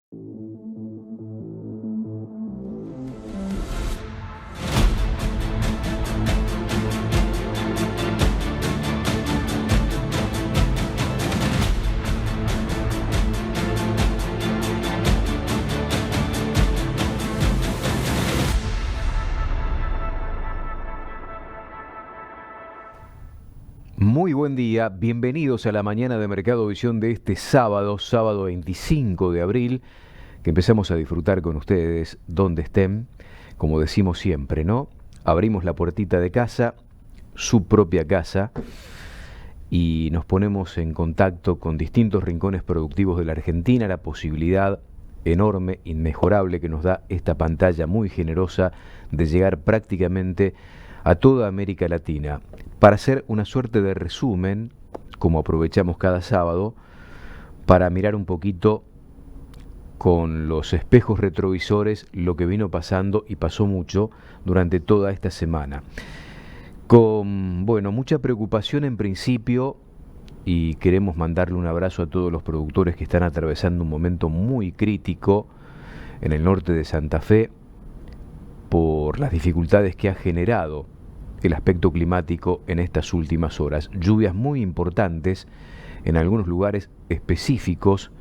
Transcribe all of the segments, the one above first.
Muy buen día, bienvenidos a la mañana de Mercado Visión de este sábado 25 de abril, que empezamos a disfrutar con ustedes donde estén, como decimos siempre, ¿no? Abrimos la puertita de casa, su propia casa, y nos ponemos en contacto con distintos rincones productivos de la Argentina, la posibilidad enorme, inmejorable que nos da esta pantalla muy generosa de llegar prácticamente a toda América Latina, para hacer una suerte de resumen, como aprovechamos cada sábado, para mirar un poquito con los espejos retrovisores lo que vino pasando y pasó mucho durante toda esta semana. Con, mucha preocupación en principio, y queremos mandarle un abrazo a todos los productores que están atravesando un momento muy crítico en el norte de Santa Fe por las dificultades que ha generado el aspecto climático en estas últimas horas. Lluvias muy importantes en algunos lugares específicos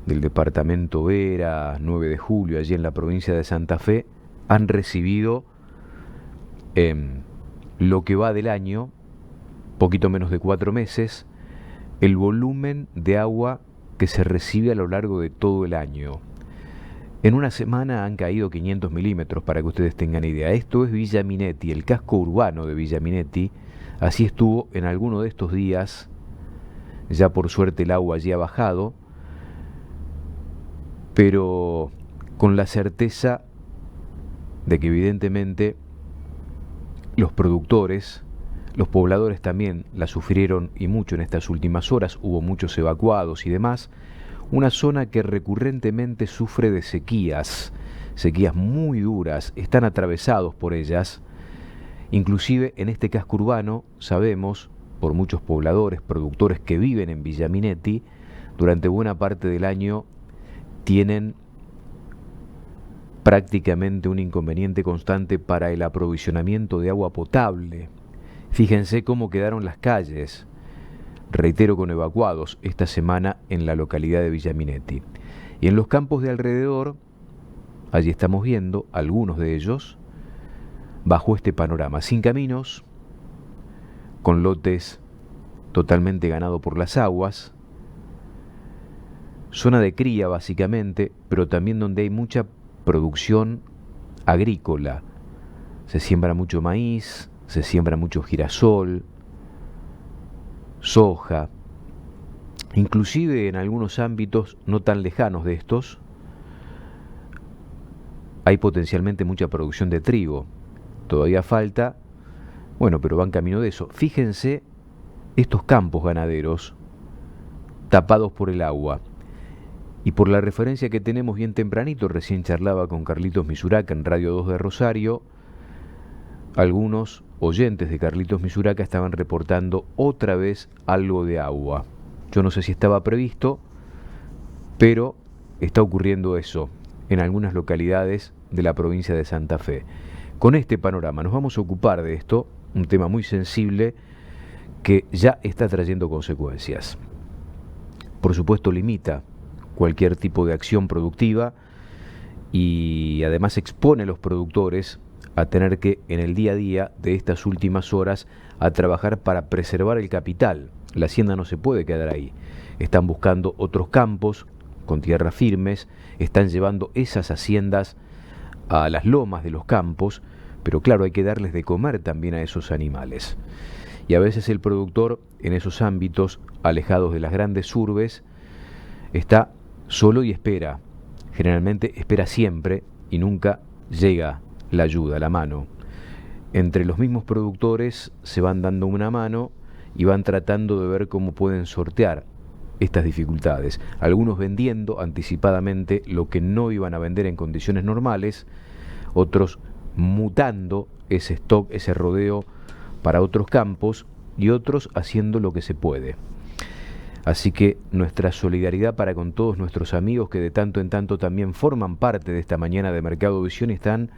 del departamento Vera, 9 de julio, allí en la provincia de Santa Fe, han recibido lo que va del año, poquito menos de 4 meses, el volumen de agua que se recibe a lo largo de todo el año. En una semana han caído 500 milímetros, para que ustedes tengan idea. Esto es Villa Minetti, el casco urbano de Villa Minetti. Así estuvo en alguno de estos días. Ya por suerte el agua allí ha bajado, pero con la certeza de que evidentemente los productores, los pobladores también la sufrieron y mucho en estas últimas horas. Hubo muchos evacuados y demás. Una zona que recurrentemente sufre de sequías muy duras, están atravesados por ellas. Inclusive en este casco urbano sabemos, por muchos pobladores, productores que viven en Villa Minetti, durante buena parte del año tienen prácticamente un inconveniente constante para el aprovisionamiento de agua potable. Fíjense cómo quedaron las calles, reitero, con evacuados esta semana en la localidad de Villa Minetti. Y en los campos de alrededor, allí estamos viendo algunos de ellos, bajo este panorama, sin caminos, con lotes totalmente ganados por las aguas, zona de cría básicamente, pero también donde hay mucha producción agrícola. Se siembra mucho maíz, se siembra mucho girasol, soja, inclusive en algunos ámbitos no tan lejanos de estos, hay potencialmente mucha producción de trigo. Todavía falta, pero van camino de eso. Fíjense estos campos ganaderos tapados por el agua. Y por la referencia que tenemos bien tempranito, recién charlaba con Carlitos Misuraca en Radio 2 de Rosario, algunos oyentes de Carlitos Misuraca estaban reportando otra vez algo de agua. Yo no sé si estaba previsto, pero está ocurriendo eso en algunas localidades de la provincia de Santa Fe. Con este panorama nos vamos a ocupar de esto, un tema muy sensible que ya está trayendo consecuencias. Por supuesto, limita cualquier tipo de acción productiva y además expone a los productores a tener que, en el día a día de estas últimas horas, a trabajar para preservar el capital. La hacienda no se puede quedar ahí. Están buscando otros campos con tierras firmes, están llevando esas haciendas a las lomas de los campos, pero claro, hay que darles de comer también a esos animales. Y a veces el productor, en esos ámbitos alejados de las grandes urbes, está solo y espera. Generalmente espera siempre y nunca llega la ayuda, la mano. Entre los mismos productores se van dando una mano y van tratando de ver cómo pueden sortear estas dificultades. Algunos vendiendo anticipadamente lo que no iban a vender en condiciones normales, otros mutando ese stock, ese rodeo para otros campos, y otros haciendo lo que se puede. Así que nuestra solidaridad para con todos nuestros amigos que de tanto en tanto también forman parte de esta mañana de Mercado Visión y están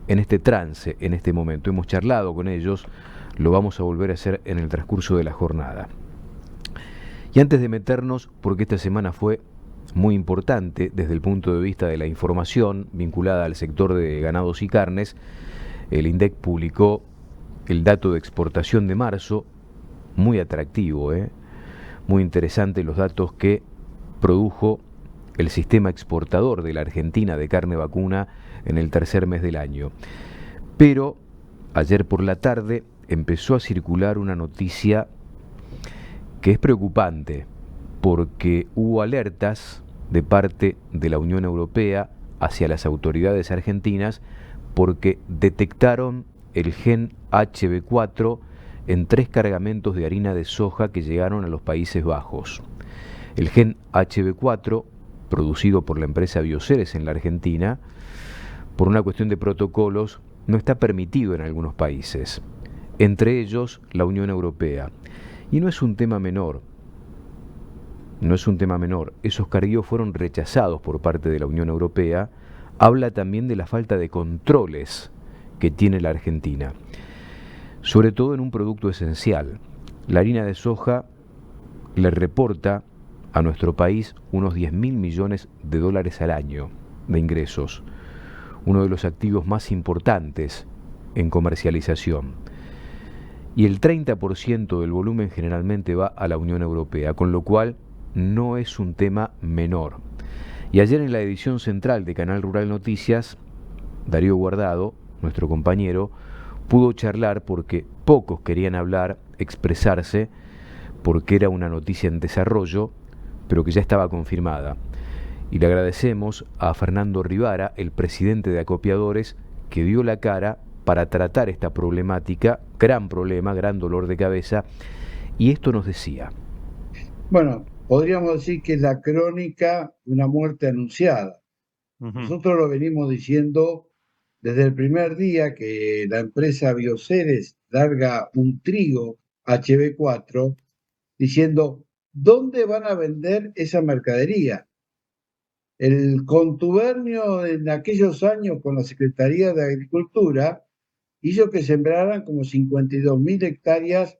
en este trance, en este momento. Hemos charlado con ellos, lo vamos a volver a hacer en el transcurso de la jornada. Y antes de meternos, porque esta semana fue muy importante desde el punto de vista de la información vinculada al sector de ganados y carnes, el INDEC publicó el dato de exportación de marzo, muy atractivo, muy interesante los datos que produjo el sistema exportador de la Argentina de carne vacuna en el tercer mes del año. Pero ayer por la tarde empezó a circular una noticia que es preocupante, porque hubo alertas de parte de la Unión Europea hacia las autoridades argentinas porque detectaron el gen HB4 en 3 cargamentos de harina de soja que llegaron a los Países Bajos. El gen HB4, producido por la empresa Bioceres en la Argentina, por una cuestión de protocolos, no está permitido en algunos países, entre ellos la Unión Europea. Y no es un tema menor, esos carguíos fueron rechazados por parte de la Unión Europea, habla también de la falta de controles que tiene la Argentina, sobre todo en un producto esencial. La harina de soja le reporta a nuestro país unos 10.000 millones de dólares al año de ingresos, uno de los activos más importantes en comercialización. Y el 30% del volumen generalmente va a la Unión Europea, con lo cual no es un tema menor. Y ayer en la edición central de Canal Rural Noticias, Darío Guardado, nuestro compañero, pudo charlar porque pocos querían hablar, expresarse, porque era una noticia en desarrollo, pero que ya estaba confirmada. Y le agradecemos a Fernando Rivara, el presidente de Acopiadores, que dio la cara para tratar esta problemática, gran problema, gran dolor de cabeza, y esto nos decía. Bueno, podríamos decir que es la crónica de una muerte anunciada. Nosotros lo venimos diciendo desde el primer día que la empresa Bioceres larga un trigo HB4, diciendo, ¿dónde van a vender esa mercadería? El contubernio en aquellos años con la Secretaría de Agricultura hizo que sembraran como 52.000 hectáreas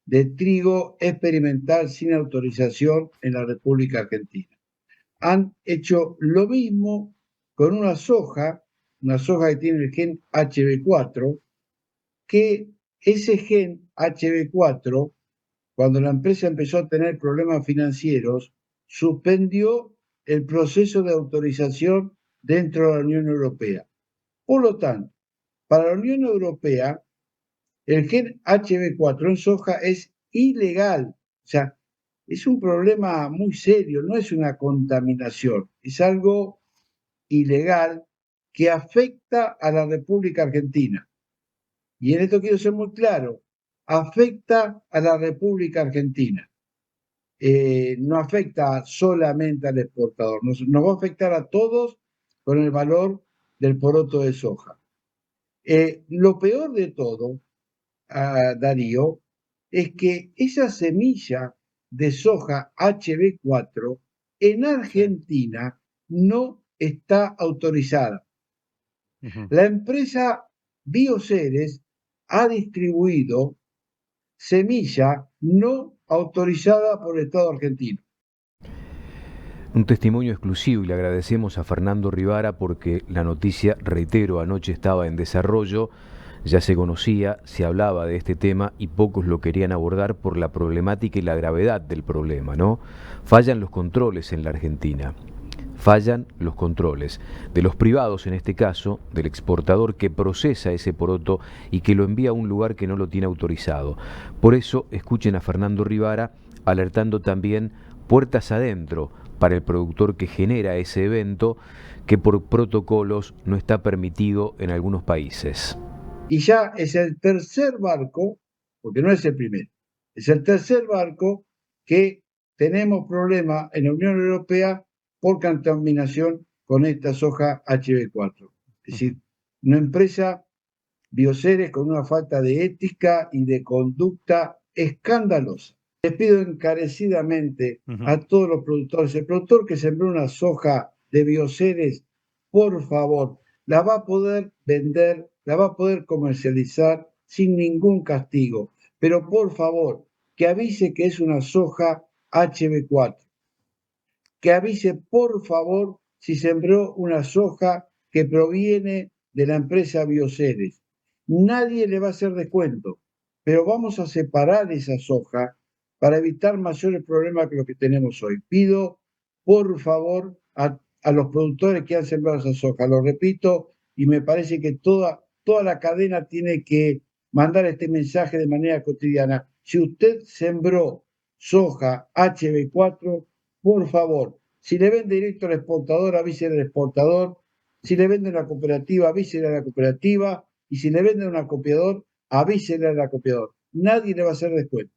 de trigo experimental sin autorización en la República Argentina. Han hecho lo mismo con una soja que tiene el gen HB4, que ese gen HB4, cuando la empresa empezó a tener problemas financieros, suspendió el proceso de autorización dentro de la Unión Europea. Por lo tanto, para la Unión Europea, el gen HB4 en soja es ilegal. O sea, es un problema muy serio, no es una contaminación, es algo ilegal que afecta a la República Argentina. Y en esto quiero ser muy claro, afecta a la República Argentina. No afecta solamente al exportador, nos va a afectar a todos con el valor del poroto de soja. Lo peor de todo, Darío, es que esa semilla de soja HB4 en Argentina no está autorizada. La empresa Bioceres ha distribuido semilla no autorizada por el Estado argentino. Un testimonio exclusivo y le agradecemos a Fernando Rivara porque la noticia, reitero, anoche estaba en desarrollo, ya se conocía, se hablaba de este tema y pocos lo querían abordar por la problemática y la gravedad del problema, ¿no? Fallan los controles en la Argentina. Fallan los controles de los privados, en este caso, del exportador que procesa ese poroto y que lo envía a un lugar que no lo tiene autorizado. Por eso, escuchen a Fernando Rivara alertando también puertas adentro para el productor que genera ese evento que por protocolos no está permitido en algunos países. Y ya es el tercer barco, porque no es el primero, es el tercer barco que tenemos problemas en la Unión Europea por contaminación con esta soja HB4. Es decir, una empresa Bioceres con una falta de ética y de conducta escandalosa. Les pido encarecidamente a todos los productores, el productor que sembró una soja de Bioceres, por favor, la va a poder vender, la va a poder comercializar sin ningún castigo. Pero por favor, que avise que es una soja HB4. Que avise por favor si sembró una soja que proviene de la empresa Bioceres. Nadie le va a hacer descuento, pero vamos a separar esa soja para evitar mayores problemas que los que tenemos hoy. Pido, por favor, a los productores que han sembrado esa soja, lo repito, y me parece que toda la cadena tiene que mandar este mensaje de manera cotidiana. Si usted sembró soja HB4, por favor, si le vende directo al exportador, avísele al exportador. Si le vende a una cooperativa, avísele a la cooperativa. Y si le vende a un acopiador, avísele al acopiador. Nadie le va a hacer descuento.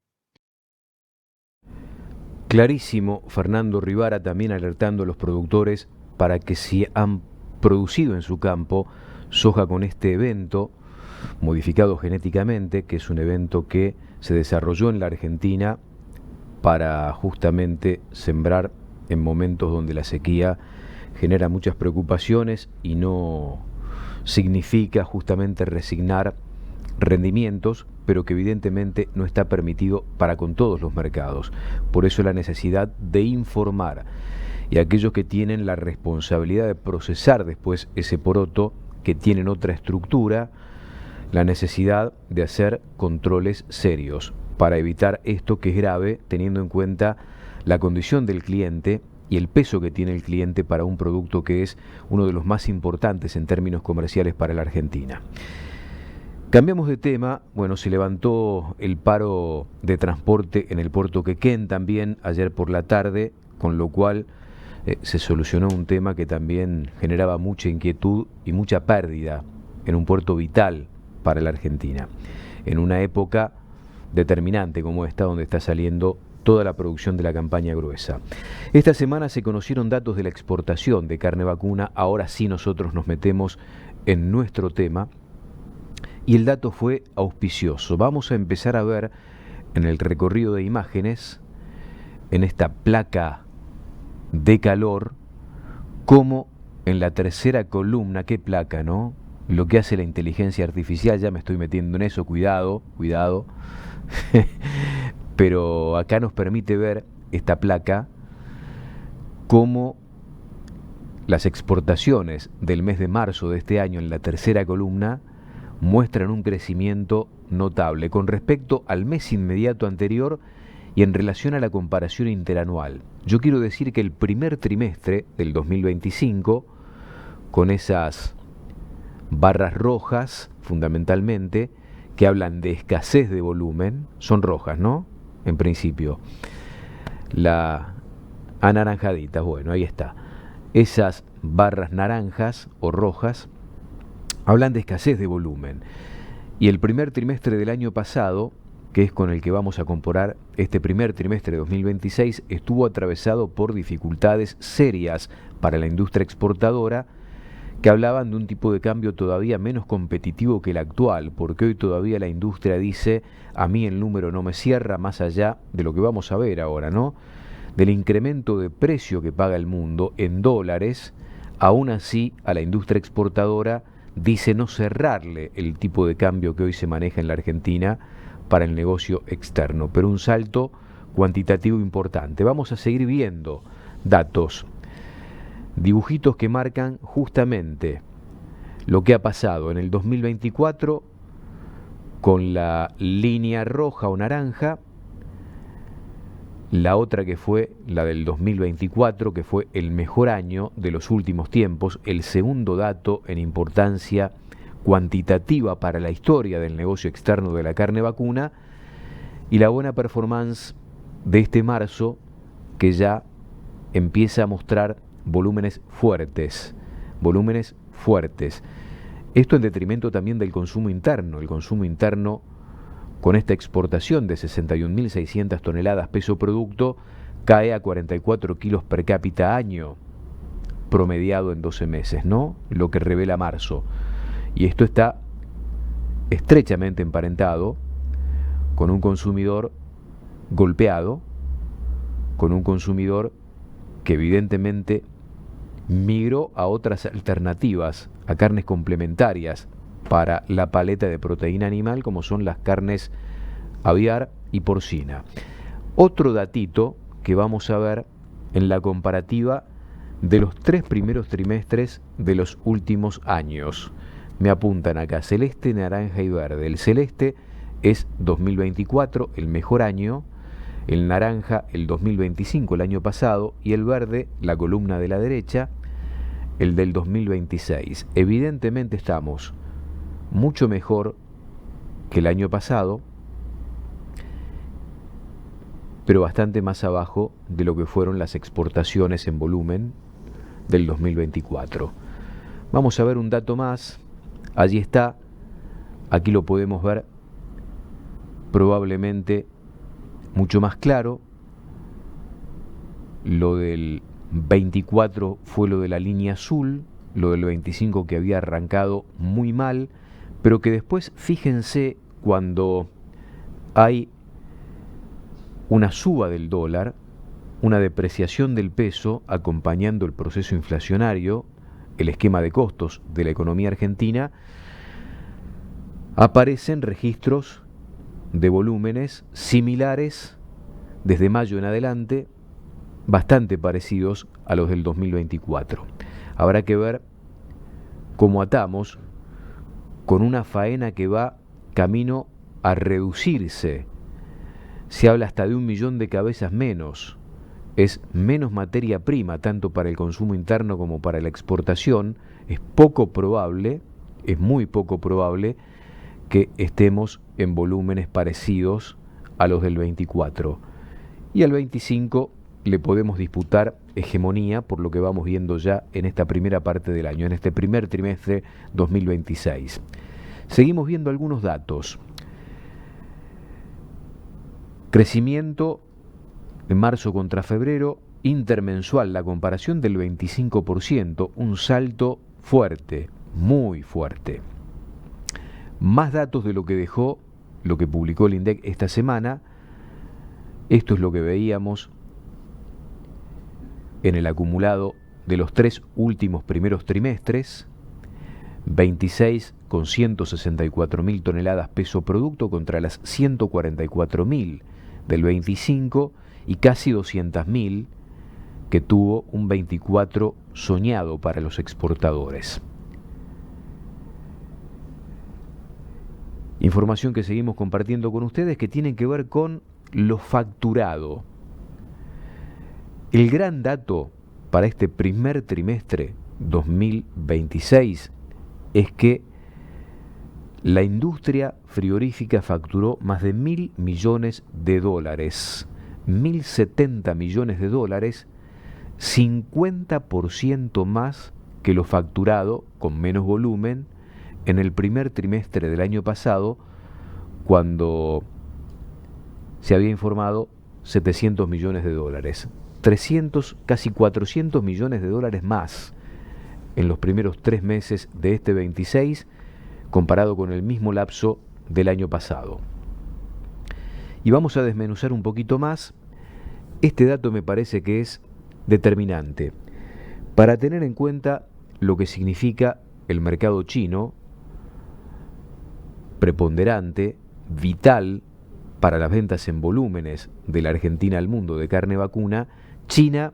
Clarísimo, Fernando Rivara también alertando a los productores para que si han producido en su campo soja con este evento, modificado genéticamente, que es un evento que se desarrolló en la Argentina para justamente sembrar en momentos donde la sequía genera muchas preocupaciones y no significa justamente resignar rendimientos, pero que evidentemente no está permitido para con todos los mercados. Por eso la necesidad de informar, y aquellos que tienen la responsabilidad de procesar después ese poroto, que tienen otra estructura, la necesidad de hacer controles serios para evitar esto que es grave, teniendo en cuenta la condición del cliente y el peso que tiene el cliente para un producto que es uno de los más importantes en términos comerciales para la Argentina. Cambiamos de tema. Bueno, se levantó el paro de transporte en el puerto Quequén también ayer por la tarde, con lo cual se solucionó un tema que también generaba mucha inquietud y mucha pérdida en un puerto vital para la Argentina, en una época determinante como esta, donde está saliendo toda la producción de la campaña gruesa. Esta semana se conocieron datos de la exportación de carne vacuna. Ahora sí nosotros nos metemos en nuestro tema y el dato fue auspicioso. Vamos a empezar a ver en el recorrido de imágenes, en esta placa de calor, cómo en la tercera columna, qué placa, ¿no? Lo que hace la inteligencia artificial, ya me estoy metiendo en eso, cuidado, cuidado. Pero acá nos permite ver esta placa cómo las exportaciones del mes de marzo de este año en la tercera columna muestran un crecimiento notable con respecto al mes inmediato anterior y en relación a la comparación interanual. Yo quiero decir que el primer trimestre del 2025, con esas barras rojas fundamentalmente, que hablan de escasez de volumen, son rojas, ¿no? En principio. La anaranjadita, bueno, ahí está. Esas barras naranjas o rojas hablan de escasez de volumen. Y el primer trimestre del año pasado, que es con el que vamos a comparar este primer trimestre de 2026, estuvo atravesado por dificultades serias para la industria exportadora, que hablaban de un tipo de cambio todavía menos competitivo que el actual, porque hoy todavía la industria dice, a mí el número no me cierra, más allá de lo que vamos a ver ahora, ¿no? Del incremento de precio que paga el mundo en dólares, aún así a la industria exportadora dice no cerrarle el tipo de cambio que hoy se maneja en la Argentina para el negocio externo, pero un salto cuantitativo importante. Vamos a seguir viendo datos, dibujitos que marcan justamente lo que ha pasado en el 2024 con la línea roja o naranja, la otra que fue la del 2024, que fue el mejor año de los últimos tiempos, el segundo dato en importancia cuantitativa para la historia del negocio externo de la carne vacuna, y la buena performance de este marzo, que ya empieza a mostrar volúmenes fuertes, volúmenes fuertes. Esto en detrimento también del consumo interno. El consumo interno, con esta exportación de 61.600 toneladas peso producto, cae a 44 kilos per cápita año, promediado en 12 meses, ¿no? Lo que revela marzo. Y esto está estrechamente emparentado con un consumidor golpeado, con un consumidor que evidentemente migró a otras alternativas, a carnes complementarias para la paleta de proteína animal, como son las carnes aviar y porcina. Otro datito que vamos a ver en la comparativa de los 3 primeros trimestres de los últimos años. Me apuntan acá celeste, naranja y verde. El celeste es 2024, el mejor año. El naranja, el 2025, el año pasado. Y el verde, la columna de la derecha, el del 2026. Evidentemente estamos mucho mejor que el año pasado, pero bastante más abajo de lo que fueron las exportaciones en volumen del 2024. Vamos a ver un dato más. Allí está. Aquí lo podemos ver probablemente mucho más claro. Lo del 24 fue lo de la línea azul, lo del 25 que había arrancado muy mal, pero que después, fíjense, cuando hay una suba del dólar, una depreciación del peso acompañando el proceso inflacionario, el esquema de costos de la economía argentina, aparecen registros de volúmenes similares desde mayo en adelante, bastante parecidos a los del 2024. Habrá que ver cómo atamos con una faena que va camino a reducirse. Se habla hasta de 1 millón de cabezas menos. Es menos materia prima, tanto para el consumo interno como para la exportación. Es poco probable, es muy poco probable, que estemos en volúmenes parecidos a los del 24. Y al 25 le podemos disputar hegemonía, por lo que vamos viendo ya en esta primera parte del año, en este primer trimestre 2026. Seguimos viendo algunos datos. Crecimiento en marzo contra febrero, intermensual, la comparación del 25%, un salto fuerte, muy fuerte. Más datos de lo que dejó, lo que publicó el INDEC esta semana. Esto es lo que veíamos en el acumulado de los 3 últimos primeros trimestres. 26,164.000 toneladas peso producto contra las 144.000 del 25 y casi 200.000 que tuvo un 24 soñado para los exportadores. Información que seguimos compartiendo con ustedes que tienen que ver con lo facturado. El gran dato para este primer trimestre 2026 es que la industria frigorífica facturó más de 1.000 millones de dólares, 1.070 millones de dólares, 50% más que lo facturado con menos volumen en el primer trimestre del año pasado, cuando se había informado 700 millones de dólares. 300, casi 400 millones de dólares más en los primeros 3 meses de este 26, comparado con el mismo lapso del año pasado. Y vamos a desmenuzar un poquito más. Este dato me parece que es determinante para tener en cuenta lo que significa el mercado chino, preponderante, vital para las ventas en volúmenes de la Argentina al mundo de carne vacuna. China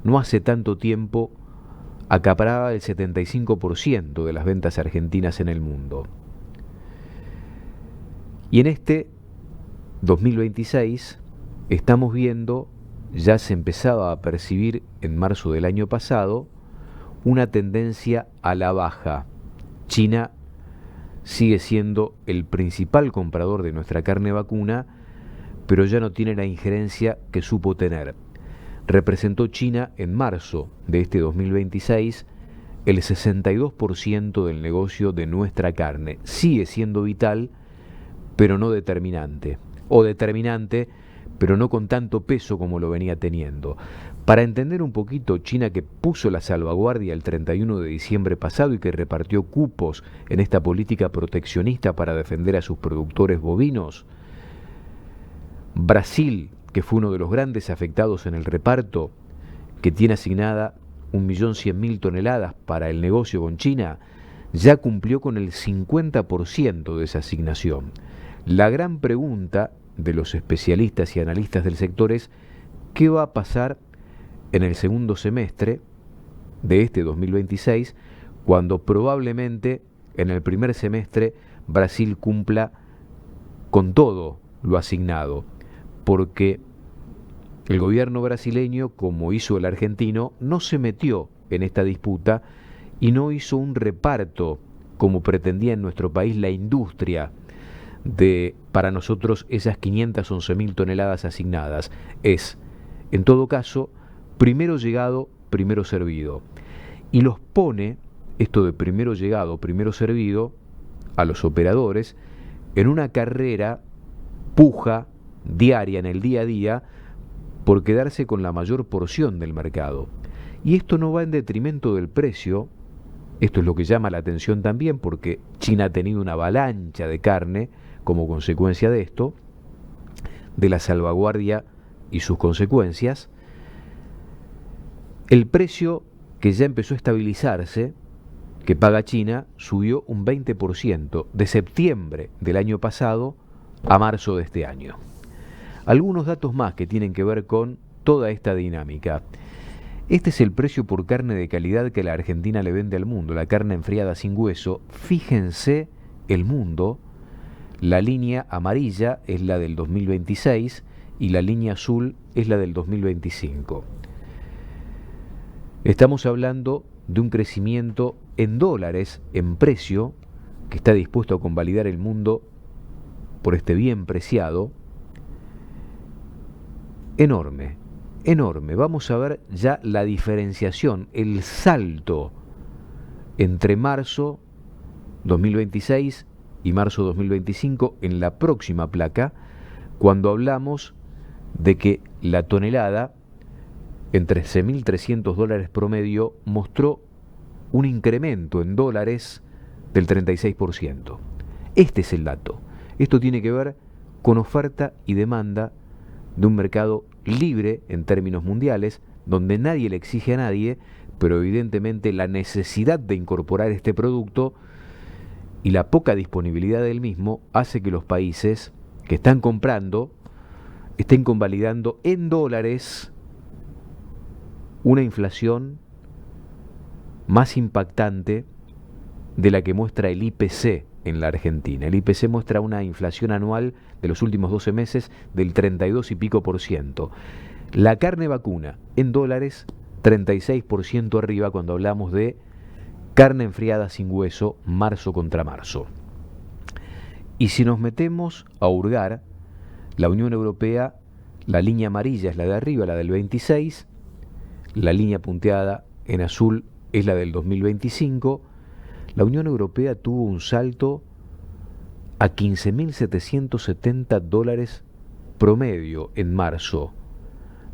no hace tanto tiempo acaparaba el 75% de las ventas argentinas en el mundo. Y en este 2026 estamos viendo, ya se empezaba a percibir en marzo del año pasado, una tendencia a la baja. China sigue siendo el principal comprador de nuestra carne vacuna, pero ya no tiene la injerencia que supo tener. Representó China en marzo de este 2026 el 62% del negocio de nuestra carne. Sigue siendo vital, pero no determinante. O determinante, pero no con tanto peso como lo venía teniendo. Para entender un poquito, China, que puso la salvaguardia el 31 de diciembre pasado y que repartió cupos en esta política proteccionista para defender a sus productores bovinos, Brasil, que fue uno de los grandes afectados en el reparto, que tiene asignada 1.100.000 toneladas para el negocio con China, ya cumplió con el 50% de esa asignación. La gran pregunta de los especialistas y analistas del sector es ¿qué va a pasar en el segundo semestre de este 2026, cuando probablemente en el primer semestre Brasil cumpla con todo lo asignado? Porque el gobierno brasileño, como hizo el argentino, no se metió en esta disputa y no hizo un reparto como pretendía en nuestro país la industria de, para nosotros, esas 511.000 toneladas asignadas. Es, en todo caso, primero llegado, primero servido. Y los pone, esto de primero llegado, primero servido, a los operadores en una carrera, puja diaria, en el día a día, por quedarse con la mayor porción del mercado. Y esto no va en detrimento del precio. Esto es lo que llama la atención también, porque China ha tenido una avalancha de carne como consecuencia de esto, de la salvaguardia y sus consecuencias. El precio, que ya empezó a estabilizarse, que paga China, subió un 20% de septiembre del año pasado a marzo de este año. Algunos datos más que tienen que ver con toda esta dinámica. Este es el precio por carne de calidad que la Argentina le vende al mundo, la carne enfriada sin hueso. Fíjense el mundo, la línea amarilla es la del 2026 y la línea azul es la del 2025. Estamos hablando de un crecimiento en dólares, en precio, que está dispuesto a convalidar el mundo por este bien preciado, enorme, enorme. Vamos a ver ya la diferenciación, el salto entre marzo 2026 y marzo 2025 en la próxima placa, cuando hablamos de que la tonelada en $13.300 promedio mostró un incremento en dólares del 36%. Este es el dato. Esto tiene que ver con oferta y demanda de un mercado libre en términos mundiales, donde nadie le exige a nadie, pero evidentemente la necesidad de incorporar este producto y la poca disponibilidad del mismo hace que los países que están comprando estén convalidando en dólares una inflación más impactante de la que muestra el IPC en la Argentina. El IPC muestra una inflación anual de los últimos 12 meses del 32 y pico por ciento. La carne vacuna en dólares, 36% arriba cuando hablamos de carne enfriada sin hueso, marzo contra marzo. Y si nos metemos a hurgar, la Unión Europea, la línea amarilla es la de arriba, la del 26, la línea punteada en azul es la del 2025. La Unión Europea tuvo un salto a $15.770 promedio en marzo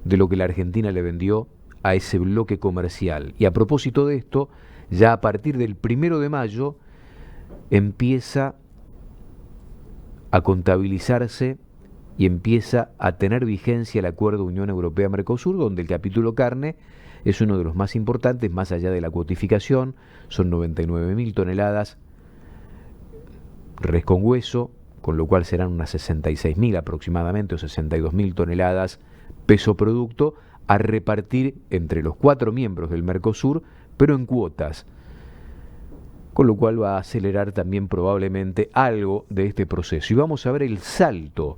de lo que la Argentina le vendió a ese bloque comercial. Y a propósito de esto, ya a partir del 1 de mayo empieza a contabilizarse y empieza a tener vigencia el acuerdo Unión Europea-Mercosur, donde el capítulo carne es uno de los más importantes, más allá de la cuotificación. Son 99.000 toneladas res con hueso, con lo cual serán unas 66.000 aproximadamente, o 62.000 toneladas peso producto, a repartir entre los 4 miembros del Mercosur, pero en cuotas, con lo cual va a acelerar también probablemente algo de este proceso. Y vamos a ver el salto.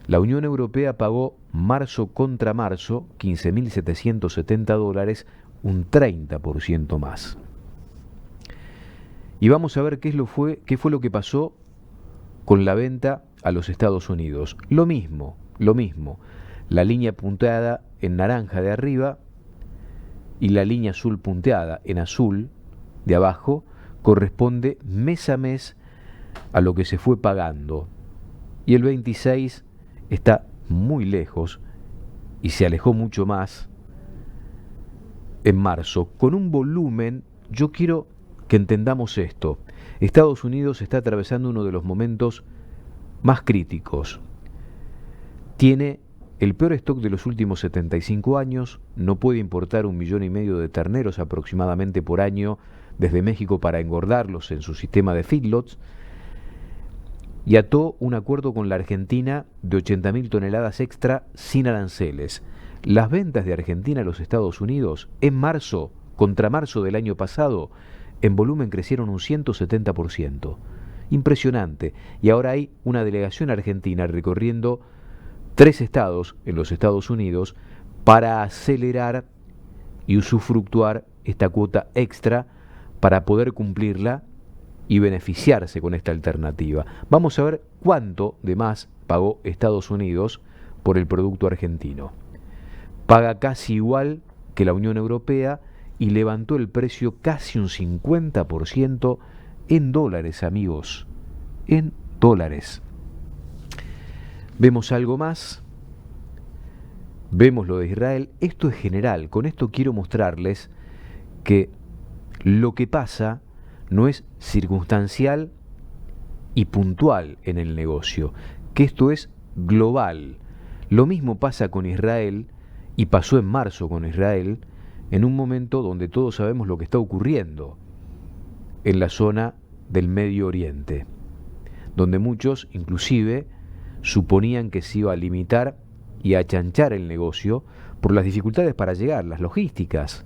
La Unión Europea pagó marzo contra marzo $15.770, un 30% más. Y vamos a ver qué fue lo que pasó con la venta a los Estados Unidos. Lo mismo. La línea punteada en naranja de arriba y la línea azul punteada en azul de abajo corresponde mes a mes a lo que se fue pagando. Y el 26 está muy lejos y se alejó mucho más en marzo, con un volumen. Yo quiero que entendamos esto. Estados Unidos está atravesando uno de los momentos más críticos. tiene el peor stock de los últimos 75 años, no puede importar 1,5 millones de terneros aproximadamente por año desde México para engordarlos en su sistema de feedlots, y ató un acuerdo con la Argentina de 80.000 toneladas extra sin aranceles. Las ventas de Argentina a los Estados Unidos en marzo, contra marzo del año pasado, en volumen crecieron un 170%. Impresionante. Y ahora hay una delegación argentina recorriendo 3 estados en los Estados Unidos para acelerar y usufructuar esta cuota extra para poder cumplirla y beneficiarse con esta alternativa. Vamos a ver cuánto de más pagó Estados Unidos por el producto argentino. Paga casi igual que la Unión Europea y levantó el precio casi un 50% en dólares, amigos, en dólares. Vemos algo más, vemos lo de Israel. Esto es general, con esto quiero mostrarles que lo que pasa no es circunstancial y puntual en el negocio, que esto es global. Lo mismo pasa con Israel y pasó en marzo con Israel, en un momento donde todos sabemos lo que está ocurriendo en la zona del Medio Oriente, donde muchos inclusive suponían que se iba a limitar y a achanchar el negocio por las dificultades para llegar, las logísticas.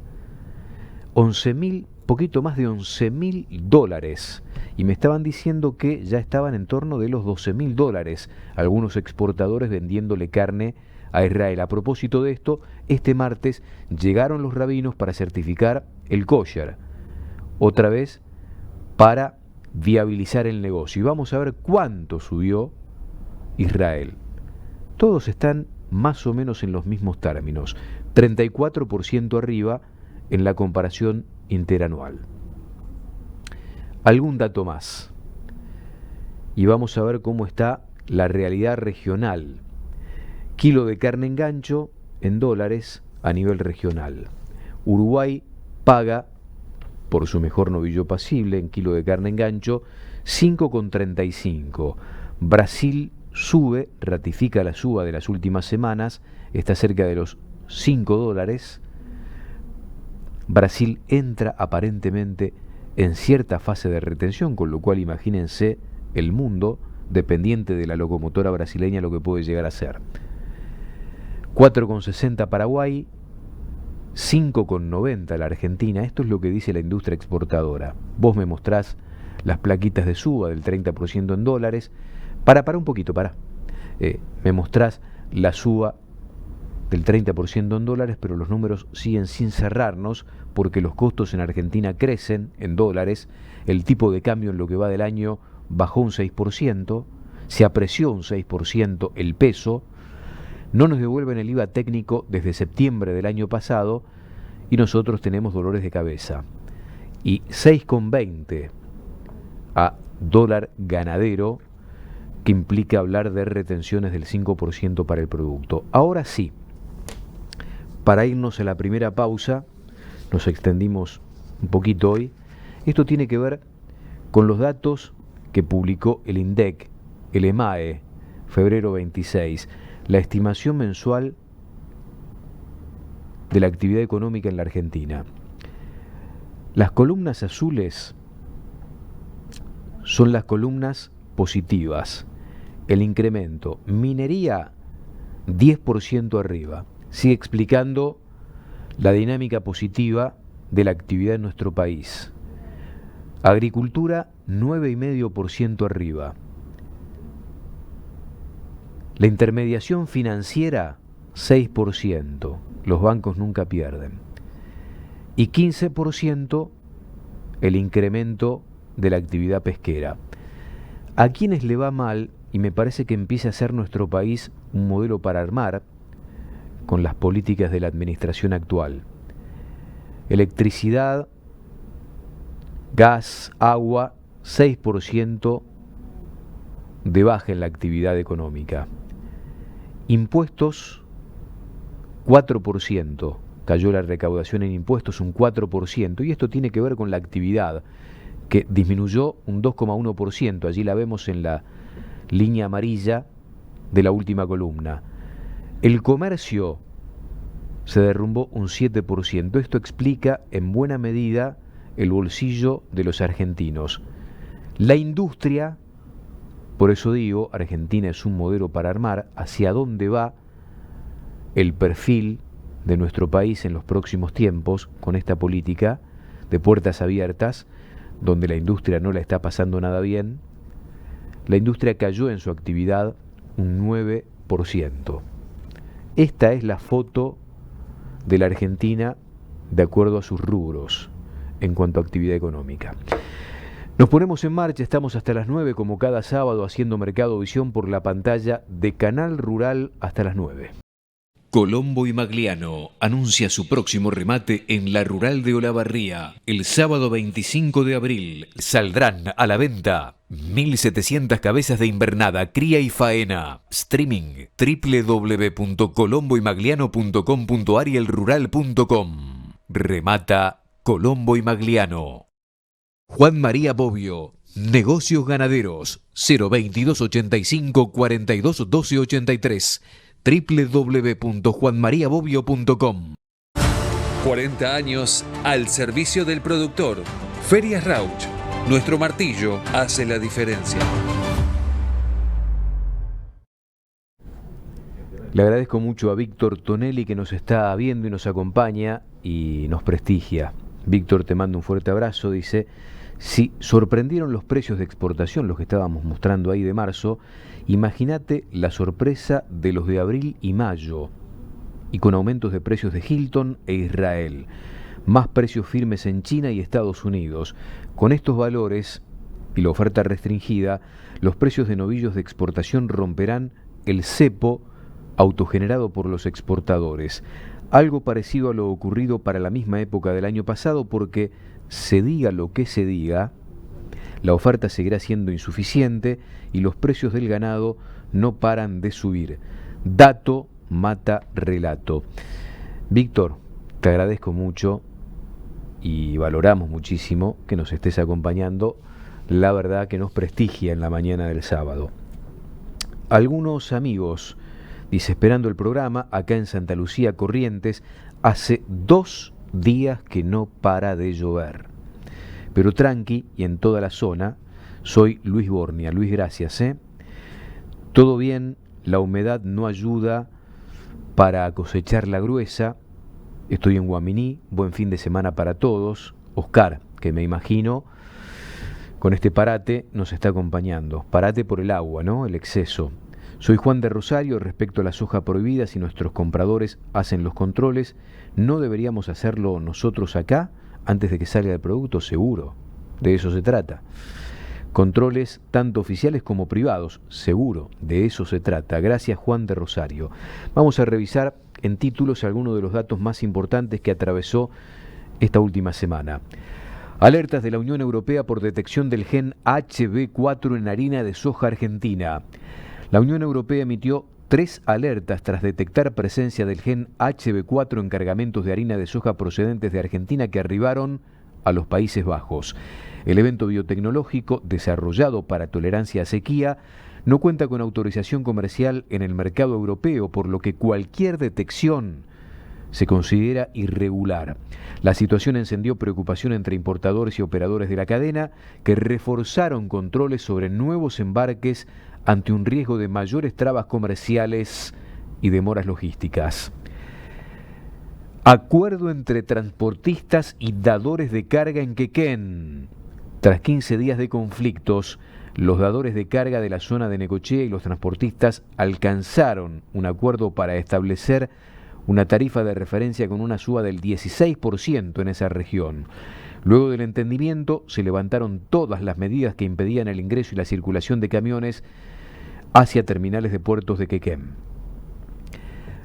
11.000, poquito más de 11.000 dólares. Y me estaban diciendo que ya estaban en torno de los 12.000 dólares algunos exportadores vendiéndole carne a Israel. A propósito de esto, este martes llegaron los rabinos para certificar el kosher, otra vez para viabilizar el negocio. Y vamos a ver cuánto subió Israel. Todos están más o menos en los mismos términos, 34% arriba en la comparación interanual. Algún dato más. Y vamos a ver cómo está la realidad regional. Kilo de carne en gancho en dólares a nivel regional. Uruguay paga por su mejor novillo pasible en kilo de carne en gancho 5,35. Brasil sube, ratifica la suba de las últimas semanas, está cerca de los 5 dólares. Brasil entra aparentemente en cierta fase de retención, con lo cual imagínense el mundo dependiente de la locomotora brasileña lo que puede llegar a ser. 4,60 Paraguay, 5,90 la Argentina. Esto es lo que dice la industria exportadora. Vos me mostrás las plaquitas de suba del 30% en dólares. Para un poquito, me mostrás la suba del 30% en dólares, pero los números siguen sin cerrarnos porque los costos en Argentina crecen en dólares, el tipo de cambio en lo que va del año bajó un 6%, se apreció un 6% el peso, no nos devuelven el IVA técnico desde septiembre del año pasado y nosotros tenemos dolores de cabeza. Y 6,20 a dólar ganadero, que implica hablar de retenciones del 5% para el producto. Ahora sí, para irnos a la primera pausa, nos extendimos un poquito hoy, esto tiene que ver con los datos que publicó el INDEC, el EMAE, febrero 26, la estimación mensual de la actividad económica en la Argentina. Las columnas azules son las columnas positivas. El incremento, minería 10% arriba, sigue explicando la dinámica positiva de la actividad en nuestro país. Agricultura 9,5% arriba. La intermediación financiera 6%, los bancos nunca pierden. Y 15% el incremento de la actividad pesquera. A quienes le va mal, y me parece que empieza a ser nuestro país un modelo para armar con las políticas de la administración actual. Electricidad, gas, agua, 6% de baja en la actividad económica. Impuestos, 4%. Cayó la recaudación en impuestos un 4%. Y esto tiene que ver con la actividad, que disminuyó un 2,1%. Allí la vemos en la línea amarilla de la última columna. El comercio se derrumbó un 7%. Esto explica en buena medida el bolsillo de los argentinos. La industria, por eso digo, Argentina es un modelo para armar hacia dónde va el perfil de nuestro país en los próximos tiempos con esta política de puertas abiertas, donde la industria no la está pasando nada bien. La industria cayó en su actividad un 9%. Esta es la foto de la Argentina de acuerdo a sus rubros en cuanto a actividad económica. Nos ponemos en marcha, estamos hasta las 9 como cada sábado haciendo Mercado Visión por la pantalla de Canal Rural hasta las 9. Colombo y Magliano anuncia su próximo remate en la Rural de Olavarría. El sábado 25 de abril saldrán a la venta 1.700 cabezas de invernada, cría y faena. Streaming www.colomboymagliano.com.ar y elrural.com. Remata Colombo y Magliano. Juan María Bobbio, Negocios Ganaderos, 022 85 42 12 83. www.juanmariabobbio.com. 40 años al servicio del productor. Ferias Rauch. Nuestro martillo hace la diferencia. Le agradezco mucho a Víctor Tonelli que nos está viendo y nos acompaña y nos prestigia. Víctor, te mando un fuerte abrazo. Dice, si sorprendieron los precios de exportación, los que estábamos mostrando ahí de marzo, imagínate la sorpresa de los de abril y mayo, y con aumentos de precios de Hilton e Israel, más precios firmes en China y Estados Unidos. Con estos valores y la oferta restringida, los precios de novillos de exportación romperán el cepo autogenerado por los exportadores. Algo parecido a lo ocurrido para la misma época del año pasado, porque se diga lo que se diga, la oferta seguirá siendo insuficiente y los precios del ganado no paran de subir. Dato mata relato. Víctor, te agradezco mucho y valoramos muchísimo que nos estés acompañando. La verdad que nos prestigia en la mañana del sábado. Algunos amigos, dice, esperando el programa, acá en Santa Lucía, Corrientes, hace 2 días que no para de llover. Pero tranqui, y en toda la zona, soy Luis Bornia. Luis, gracias, ¿eh? Todo bien, la humedad no ayuda para cosechar la gruesa. Estoy en Guaminí, buen fin de semana para todos. Oscar, que me imagino, con este parate nos está acompañando. Parate por el agua, ¿no? El exceso. Soy Juan de Rosario. Respecto a la soja prohibida, si nuestros compradores hacen los controles, ¿no deberíamos hacerlo nosotros acá antes de que salga el producto? Seguro, de eso se trata. Controles tanto oficiales como privados, seguro, de eso se trata. Gracias, Juan de Rosario. Vamos a revisar en títulos algunos de los datos más importantes que atravesó esta última semana. Alertas de la Unión Europea por detección del gen HB4 en harina de soja argentina. La Unión Europea emitió 3 alertas tras detectar presencia del gen HB4 en cargamentos de harina de soja procedentes de Argentina que arribaron a los Países Bajos. El evento biotecnológico, desarrollado para tolerancia a sequía, no cuenta con autorización comercial en el mercado europeo, por lo que cualquier detección se considera irregular. La situación encendió preocupación entre importadores y operadores de la cadena, que reforzaron controles sobre nuevos embarques ante un riesgo de mayores trabas comerciales y demoras logísticas. Acuerdo entre transportistas y dadores de carga en Quequén. Tras 15 días de conflictos, los dadores de carga de la zona de Necochea y los transportistas alcanzaron un acuerdo para establecer una tarifa de referencia con una suba del 16% en esa región. Luego del entendimiento, se levantaron todas las medidas que impedían el ingreso y la circulación de camiones hacia terminales de puertos de Quequén.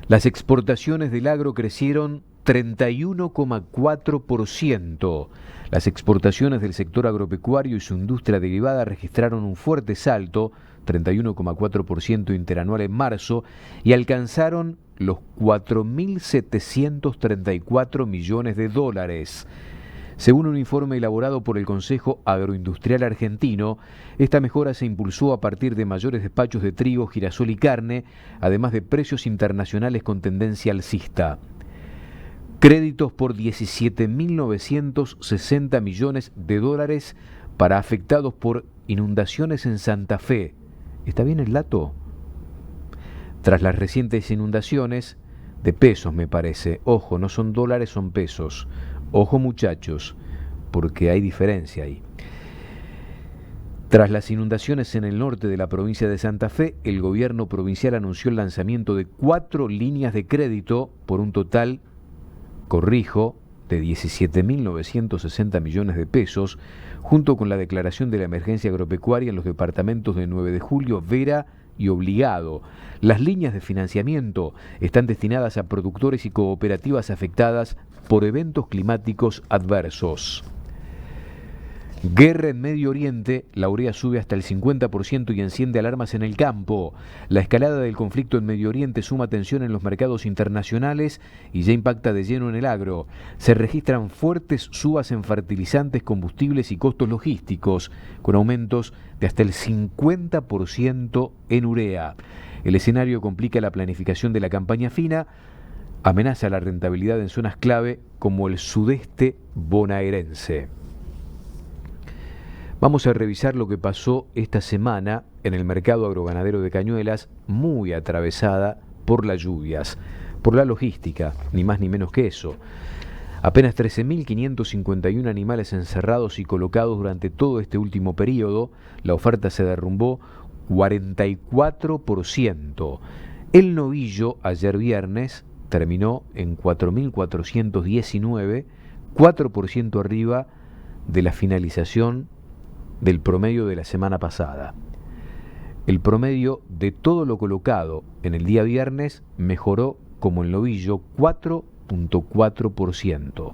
Las exportaciones del agro crecieron 31,4%. Las exportaciones del sector agropecuario y su industria derivada registraron un fuerte salto, 31,4% interanual en marzo, y alcanzaron los 4.734 millones de dólares. Según un informe elaborado por el Consejo Agroindustrial Argentino, esta mejora se impulsó a partir de mayores despachos de trigo, girasol y carne, además de precios internacionales con tendencia alcista. Créditos por 17.960 millones de dólares para afectados por inundaciones en Santa Fe. ¿Está bien el dato? Tras las recientes inundaciones, de pesos me parece, ojo, no son dólares, son pesos. Ojo muchachos, porque hay diferencia ahí. Tras las inundaciones en el norte de la provincia de Santa Fe, el gobierno provincial anunció el lanzamiento de 4 líneas de crédito por un total, corrijo, de 17.960 millones de pesos, junto con la declaración de la emergencia agropecuaria en los departamentos de 9 de Julio, Vera y Obligado. Las líneas de financiamiento están destinadas a productores y cooperativas afectadas por eventos climáticos adversos. Guerra en Medio Oriente, la urea sube hasta el 50% y enciende alarmas en el campo. La escalada del conflicto en Medio Oriente suma tensión en los mercados internacionales y ya impacta de lleno en el agro. Se registran fuertes subas en fertilizantes, combustibles y costos logísticos, con aumentos de hasta el 50% en urea. El escenario complica la planificación de la campaña fina, amenaza la rentabilidad en zonas clave como el sudeste bonaerense. Vamos a revisar lo que pasó esta semana en el mercado agroganadero de Cañuelas, muy atravesada por las lluvias, por la logística, ni más ni menos que eso. Apenas 13.551 animales encerrados y colocados durante todo este último periodo, la oferta se derrumbó 44%. El novillo ayer viernes terminó en 4.419, 4% arriba de la finalización del promedio de la semana pasada. El promedio de todo lo colocado en el día viernes mejoró como el novillo 4.4%.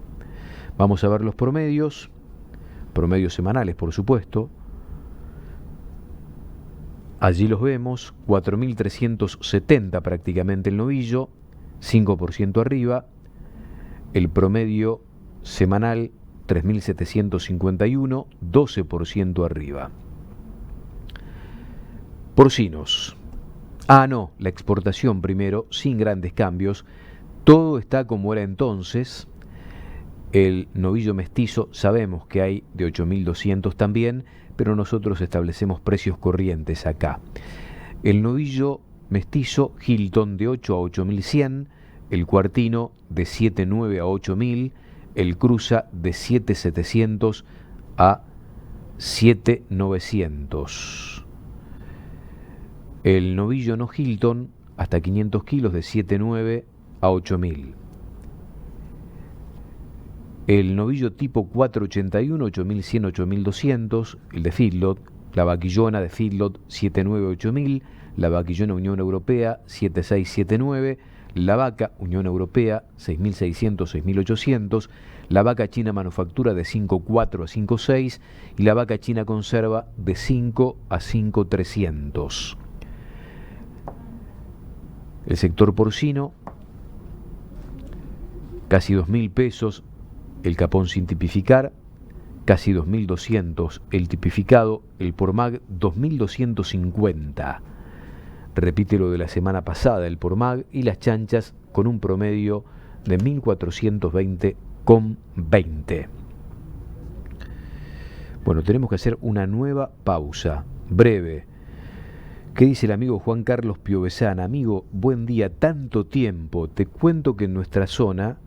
Vamos a ver los promedios semanales por supuesto. Allí los vemos, 4.370 prácticamente el novillo, 5% arriba. El promedio semanal 3.751, 12% arriba. Porcinos. No, la exportación primero, sin grandes cambios. Todo está como era entonces. El novillo mestizo, sabemos que hay de 8.200 también, pero nosotros establecemos precios corrientes acá. El novillo mestizo, Hilton de 8 a 8.100, el cuartino de 7.9 a 8.000, el cruza de 7.700 a 7.900. El novillo no Hilton hasta 500 kilos de 7.9 a 8.000. El novillo tipo 481, 8.100, 8.200. El de feedlot, la vaquillona de feedlot 7.9, 8.000. La vaquillona Unión Europea 7.6, 7.9. La vaca Unión Europea 6.600, 6.800, la vaca china manufactura de 5.4 a 5.6 y la vaca china conserva de 5 a 5.300. El sector porcino, casi 2.000 pesos el capón sin tipificar, casi 2.200 el tipificado, el pormag 2.250. Repite lo de la semana pasada, el pormag, y las chanchas con un promedio de 1.420,20. Bueno, tenemos que hacer una nueva pausa, breve. ¿Qué dice el amigo Juan Carlos Piovesana? Amigo, buen día, tanto tiempo. Te cuento que en nuestra zona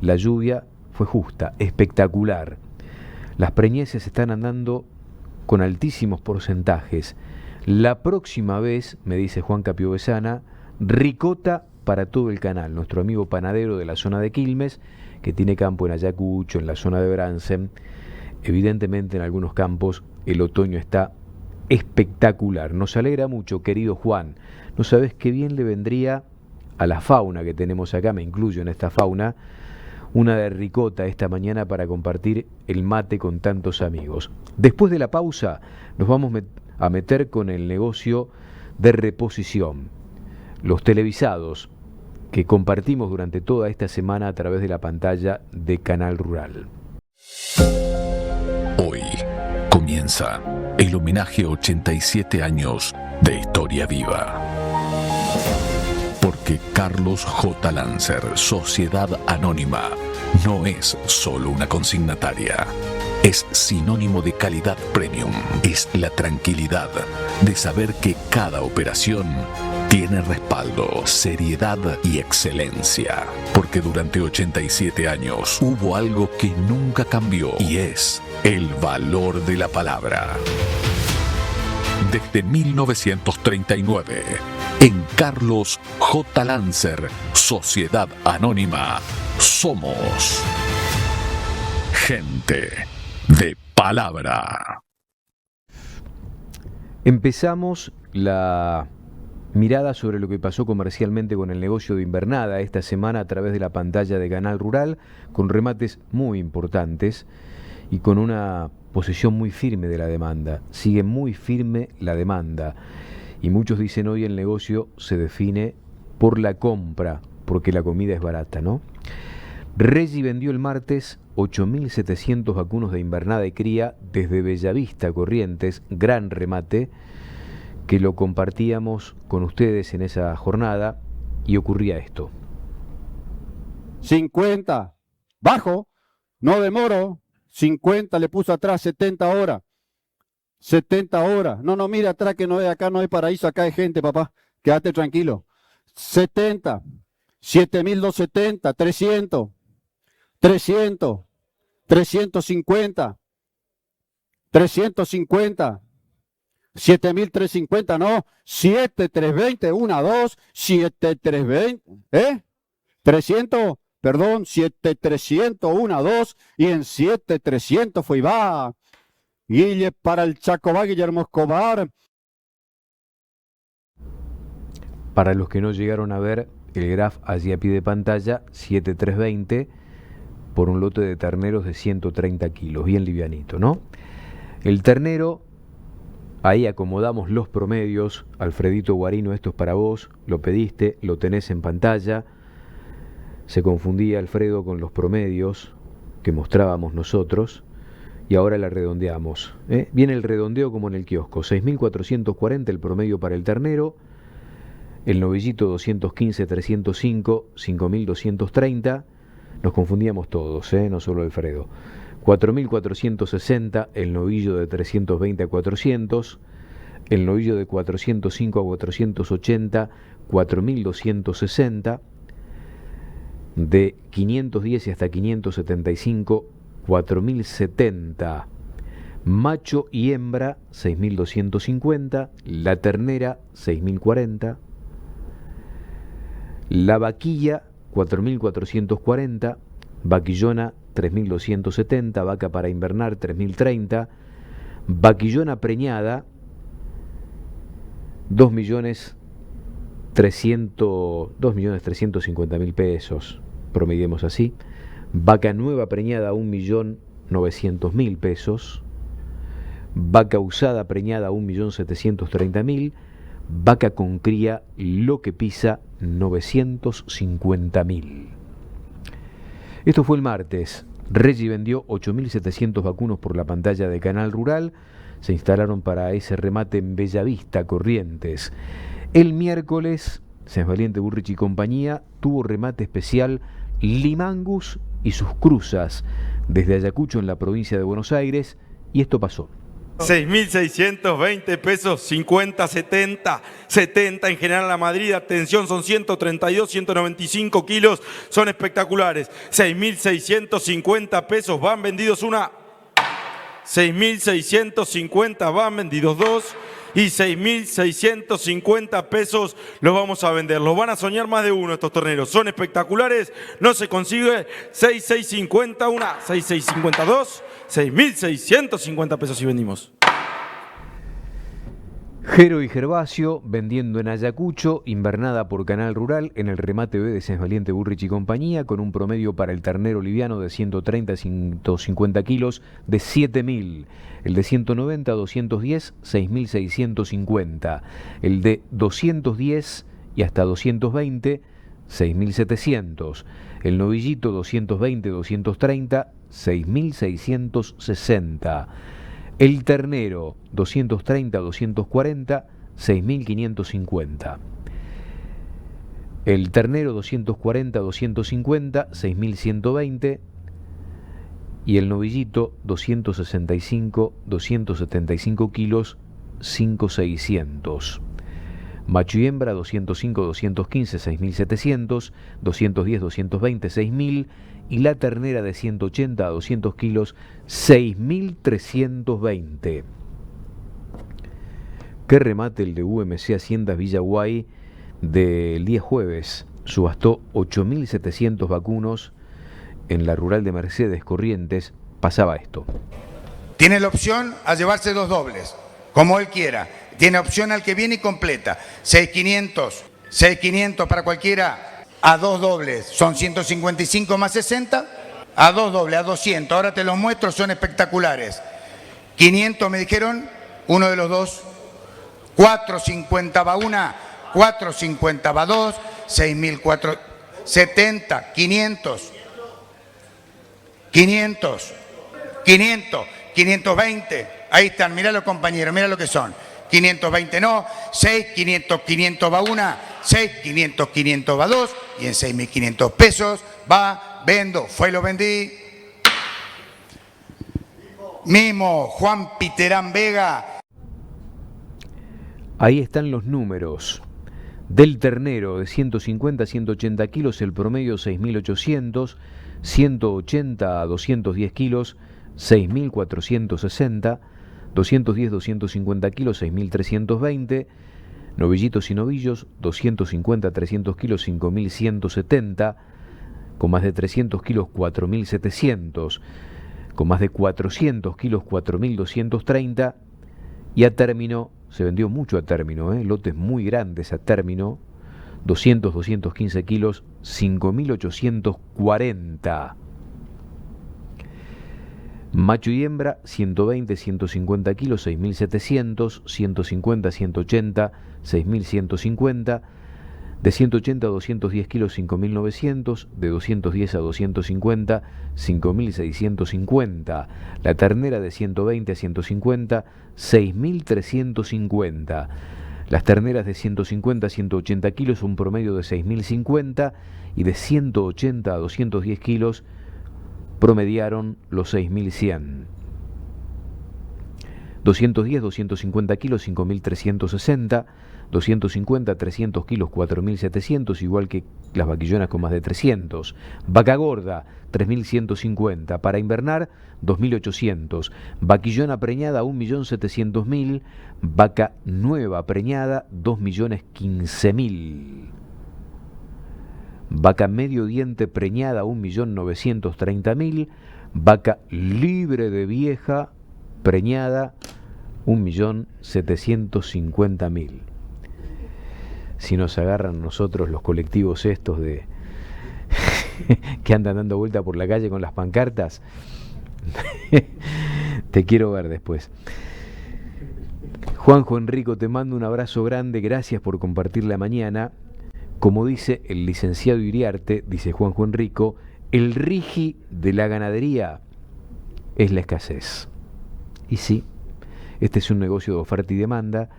la lluvia fue justa, espectacular. Las preñeces están andando con altísimos porcentajes. La próxima vez, me dice Juan Piovesana, ricota para todo el canal. Nuestro amigo panadero de la zona de Quilmes, que tiene campo en Ayacucho, en la zona de Bransen. Evidentemente en algunos campos el otoño está espectacular. Nos alegra mucho, querido Juan. No sabés qué bien le vendría a la fauna que tenemos acá, me incluyo en esta fauna, una de ricota esta mañana para compartir el mate con tantos amigos. Después de la pausa nos vamos a meter con el negocio de reposición, los televisados que compartimos durante toda esta semana a través de la pantalla de Canal Rural. Hoy comienza el homenaje a 87 años de Historia Viva. Porque Carlos J. Lancer, Sociedad Anónima, no es solo una consignataria. Es sinónimo de calidad premium. Es la tranquilidad de saber que cada operación tiene respaldo, seriedad y excelencia. Porque durante 87 años hubo algo que nunca cambió y es el valor de la palabra. Desde 1939, en Carlos J. Lancer, Sociedad Anónima, somos gente de palabra. Empezamos la mirada sobre lo que pasó comercialmente con el negocio de Invernada esta semana a través de la pantalla de Canal Rural, con remates muy importantes y con una posición muy firme de la demanda. Sigue muy firme la demanda y muchos dicen hoy el negocio se define por la compra, porque la comida es barata, ¿no? Reggi vendió el martes 8.700 vacunos de Invernada y cría desde Bellavista, Corrientes, gran remate, que lo compartíamos con ustedes en esa jornada y ocurría esto. 50, bajo, no demoro, 50 le puso atrás, 70 horas, 70 horas, no, mira atrás que no hay, acá no hay paraíso, acá hay gente, papá, quédate tranquilo, 70, 7.270, 300, 300, 350, 350, 7.350, no, 7.320, 1, 2, 7.320, 300, perdón, 7.300, 1, 2, y en 7.300 fue y va. Guille para el Chacobá, Guillermo Escobar. Para los que no llegaron a ver el graph allí a pie de pantalla, 7.320 por un lote de terneros de 130 kilos, bien livianito, ¿no? El ternero, ahí acomodamos los promedios. Alfredito Guarino, esto es para vos, lo pediste, lo tenés en pantalla. Se confundía Alfredo con los promedios que mostrábamos nosotros y ahora la redondeamos. Viene el redondeo como en el kiosco, 6.440 el promedio para el ternero, el novillito 215, 305, 5.230, nos confundíamos todos, no solo Alfredo. 4.460 el novillo de 320 a 400, el novillo de 405 a 480, 4.260, de 510 y hasta 575, 4.070, macho y hembra 6.250, la ternera 6.040, la vaquilla 4.440, vaquillona 3.270, vaca para invernar 3.030, vaquillona preñada 2.350.000 pesos, promediemos así. Vaca nueva preñada 1.900.000 pesos, vaca usada preñada 1.730.000, vaca con cría lo que pisa 950.000. Esto fue el martes. Reggi vendió 8.700 vacunos por la pantalla de Canal Rural. Se instalaron para ese remate en Bellavista, Corrientes. El miércoles, Sáenz Valiente, Burrich y compañía tuvo remate especial Limangus y sus cruzas desde Ayacucho en la provincia de Buenos Aires, y esto pasó. 6.620 pesos, 50, 70, 70 en General La Madrid, atención, son 132, 195 kilos, son espectaculares. 6.650 pesos, van vendidos una, 6.650 van vendidos dos, y 6.650 pesos los vamos a vender. Los van a soñar más de uno estos terneros, son espectaculares, no se consigue. 6.650 una, 6.650 dos, 6.650 pesos y vendimos. Jero y Gervasio vendiendo en Ayacucho, invernada por Canal Rural en el remate B de Sáenz Valiente, Burrich y compañía, con un promedio para el ternero liviano de 130 a 150 kilos de 7.000. El de 190 a 210, 6.650. El de 210 y hasta 220, 6.700. El novillito 220 a 230, 6.660. El ternero 230-240, 6.550. El ternero 240-250, 6.120. Y el novillito 265-275 kilos, 5.600. Macho y hembra 205-215, 6.700, 210-220, 6.000 y la ternera de 180 a 200 kilos, 6.320. Qué remate el de UMC Haciendas Villaguay del día jueves. Subastó 8.700 vacunos en la rural de Mercedes, Corrientes. Pasaba esto. Tiene la opción a llevarse 2 dobles, como él quiera. Tiene opción al que viene y completa. 6.500 para cualquiera, a 2 dobles. Son 155 más 60, a 2 dobles, a 200. Ahora te los muestro, son espectaculares. 500 me dijeron, uno de los dos. 4.50 va una, 4.50 va dos, 6.470, 500, 520. Ahí están, mirá los compañeros, mirá lo que son. 520 no, 6, 500 va una, 6, 500 va dos, y en 6.500 pesos va, vendo, fue y lo vendí. Mimo, Juan Piterán Vega. Ahí están los números. Del ternero de 150 a 180 kilos, el promedio 6.800, 180 a 210 kilos, 6.460, 210-250 kilos, 6.320, novillitos y novillos, 250-300 kilos, 5.170, con más de 300 kilos, 4.700, con más de 400 kilos, 4.230, y a término, se vendió mucho a término, lotes muy grandes a término, 200-215 kilos, 5.840. Macho y hembra, 120-150 kilos, 6.700, 150-180, 6.150, de 180 a 210 kilos, 5.900, de 210 a 250, 5.650, la ternera de 120 a 150, 6.350, las terneras de 150 a 180 kilos, un promedio de 6.050, y de 180 a 210 kilos, promediaron los 6.100. 210-250 kilos, 5.360, 250-300 kilos, 4.700, igual que las vaquillonas con más de 300. Vaca gorda, 3.150. Para invernar, 2.800. Vaquillona preñada, 1.700.000. Vaca nueva preñada, 2.015.000. Vaca medio diente preñada, 1.930.000. Vaca libre de vieja preñada, 1.750.000. Si nos agarran nosotros los colectivos estos de que andan dando vuelta por la calle con las pancartas, te quiero ver después. Juanjo Enrico, te mando un abrazo grande, gracias por compartir la mañana. Como dice el licenciado Iriarte, dice Juanjo Enrico, el rigi de la ganadería es la escasez. Y sí, este es un negocio de oferta y demanda,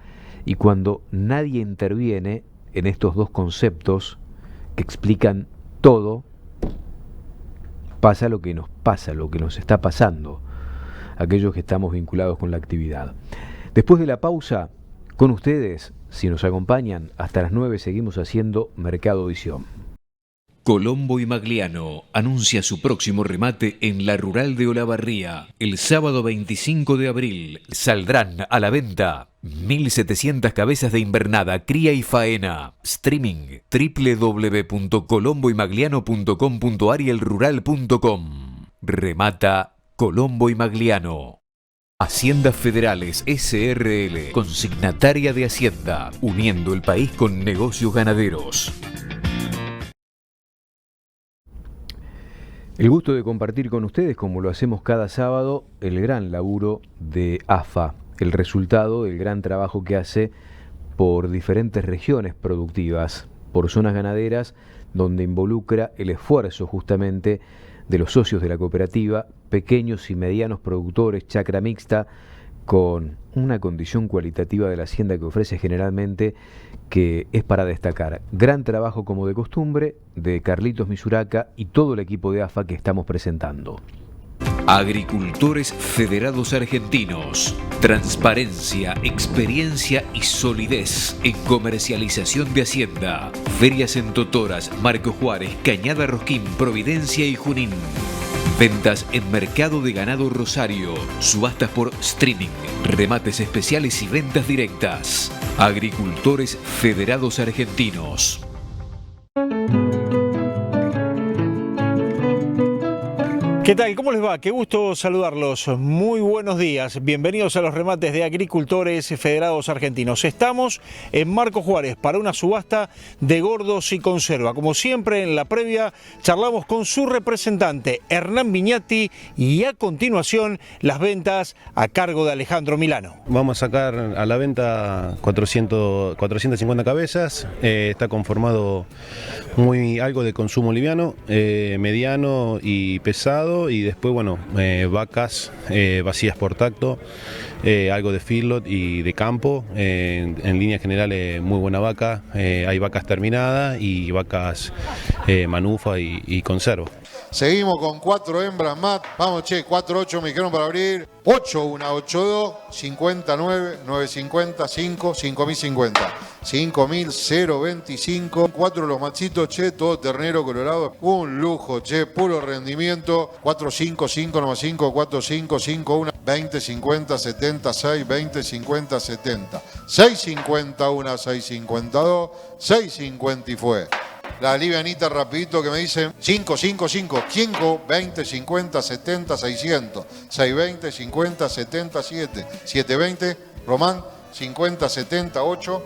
y cuando nadie interviene en estos dos conceptos que explican todo, pasa lo que nos pasa, lo que nos está pasando, aquellos que estamos vinculados con la actividad. Después de la pausa, con ustedes, si nos acompañan, hasta las 9 seguimos haciendo Mercado Visión. Colombo y Magliano anuncia su próximo remate en la Rural de Olavarría. El sábado 25 de abril saldrán a la venta 1.700 cabezas de invernada, cría y faena. Streaming www.colomboymagliano.com.ar y elrural.com. Remata Colombo y Magliano. Haciendas Federales SRL, consignataria de Hacienda, uniendo el país con negocios ganaderos. El gusto de compartir con ustedes, como lo hacemos cada sábado, el gran laburo de AFA, el resultado del gran trabajo que hace por diferentes regiones productivas, por zonas ganaderas, donde involucra el esfuerzo justamente de los socios de la cooperativa, pequeños y medianos productores, chacra mixta, con una condición cualitativa de la hacienda que ofrece generalmente que es para destacar. Gran trabajo como de costumbre de Carlitos Misuraca y todo el equipo de AFA que estamos presentando. Agricultores Federados Argentinos. Transparencia, experiencia y solidez en comercialización de hacienda. Ferias en Totoras, Marco Juárez, Cañada Rosquín, Providencia y Junín. Ventas en Mercado de Ganado Rosario. Subastas por streaming, remates especiales y ventas directas. Agricultores Federados Argentinos. ¿Qué tal? ¿Cómo les va? Qué gusto saludarlos. Muy buenos días. Bienvenidos a los remates de Agricultores Federados Argentinos. Estamos en Marco Juárez para una subasta de gordos y conserva. Como siempre, en la previa charlamos con su representante, Hernán Viñati, y a continuación las ventas a cargo de Alejandro Milano. Vamos a sacar a la venta 450 cabezas. Está conformado algo de consumo liviano, mediano y pesado. Y después, vacas vacías por tacto, algo de feedlot y de campo. En líneas generales, muy buena vaca. Hay vacas terminadas y vacas manufa y conserva. Seguimos con 4 hembras más. Vamos, 4-8 me dijeron para abrir. 8-1, 8-2, 59, 950, 5, 5050. 5.025. 4 los machitos, todo ternero colorado. Un lujo, puro rendimiento. 4-5, 5 nomás 5, 4-5, 5-1. 20, 50, 70, 6, 20, 50, 70. 6.51, 6.52, 6.50 y fue. La livianita rapidito que me dicen 5, 5, 5, 5, 20, 50, 70, 600, 620, 50, 70, 7, 720, Román, 50, 70, 8,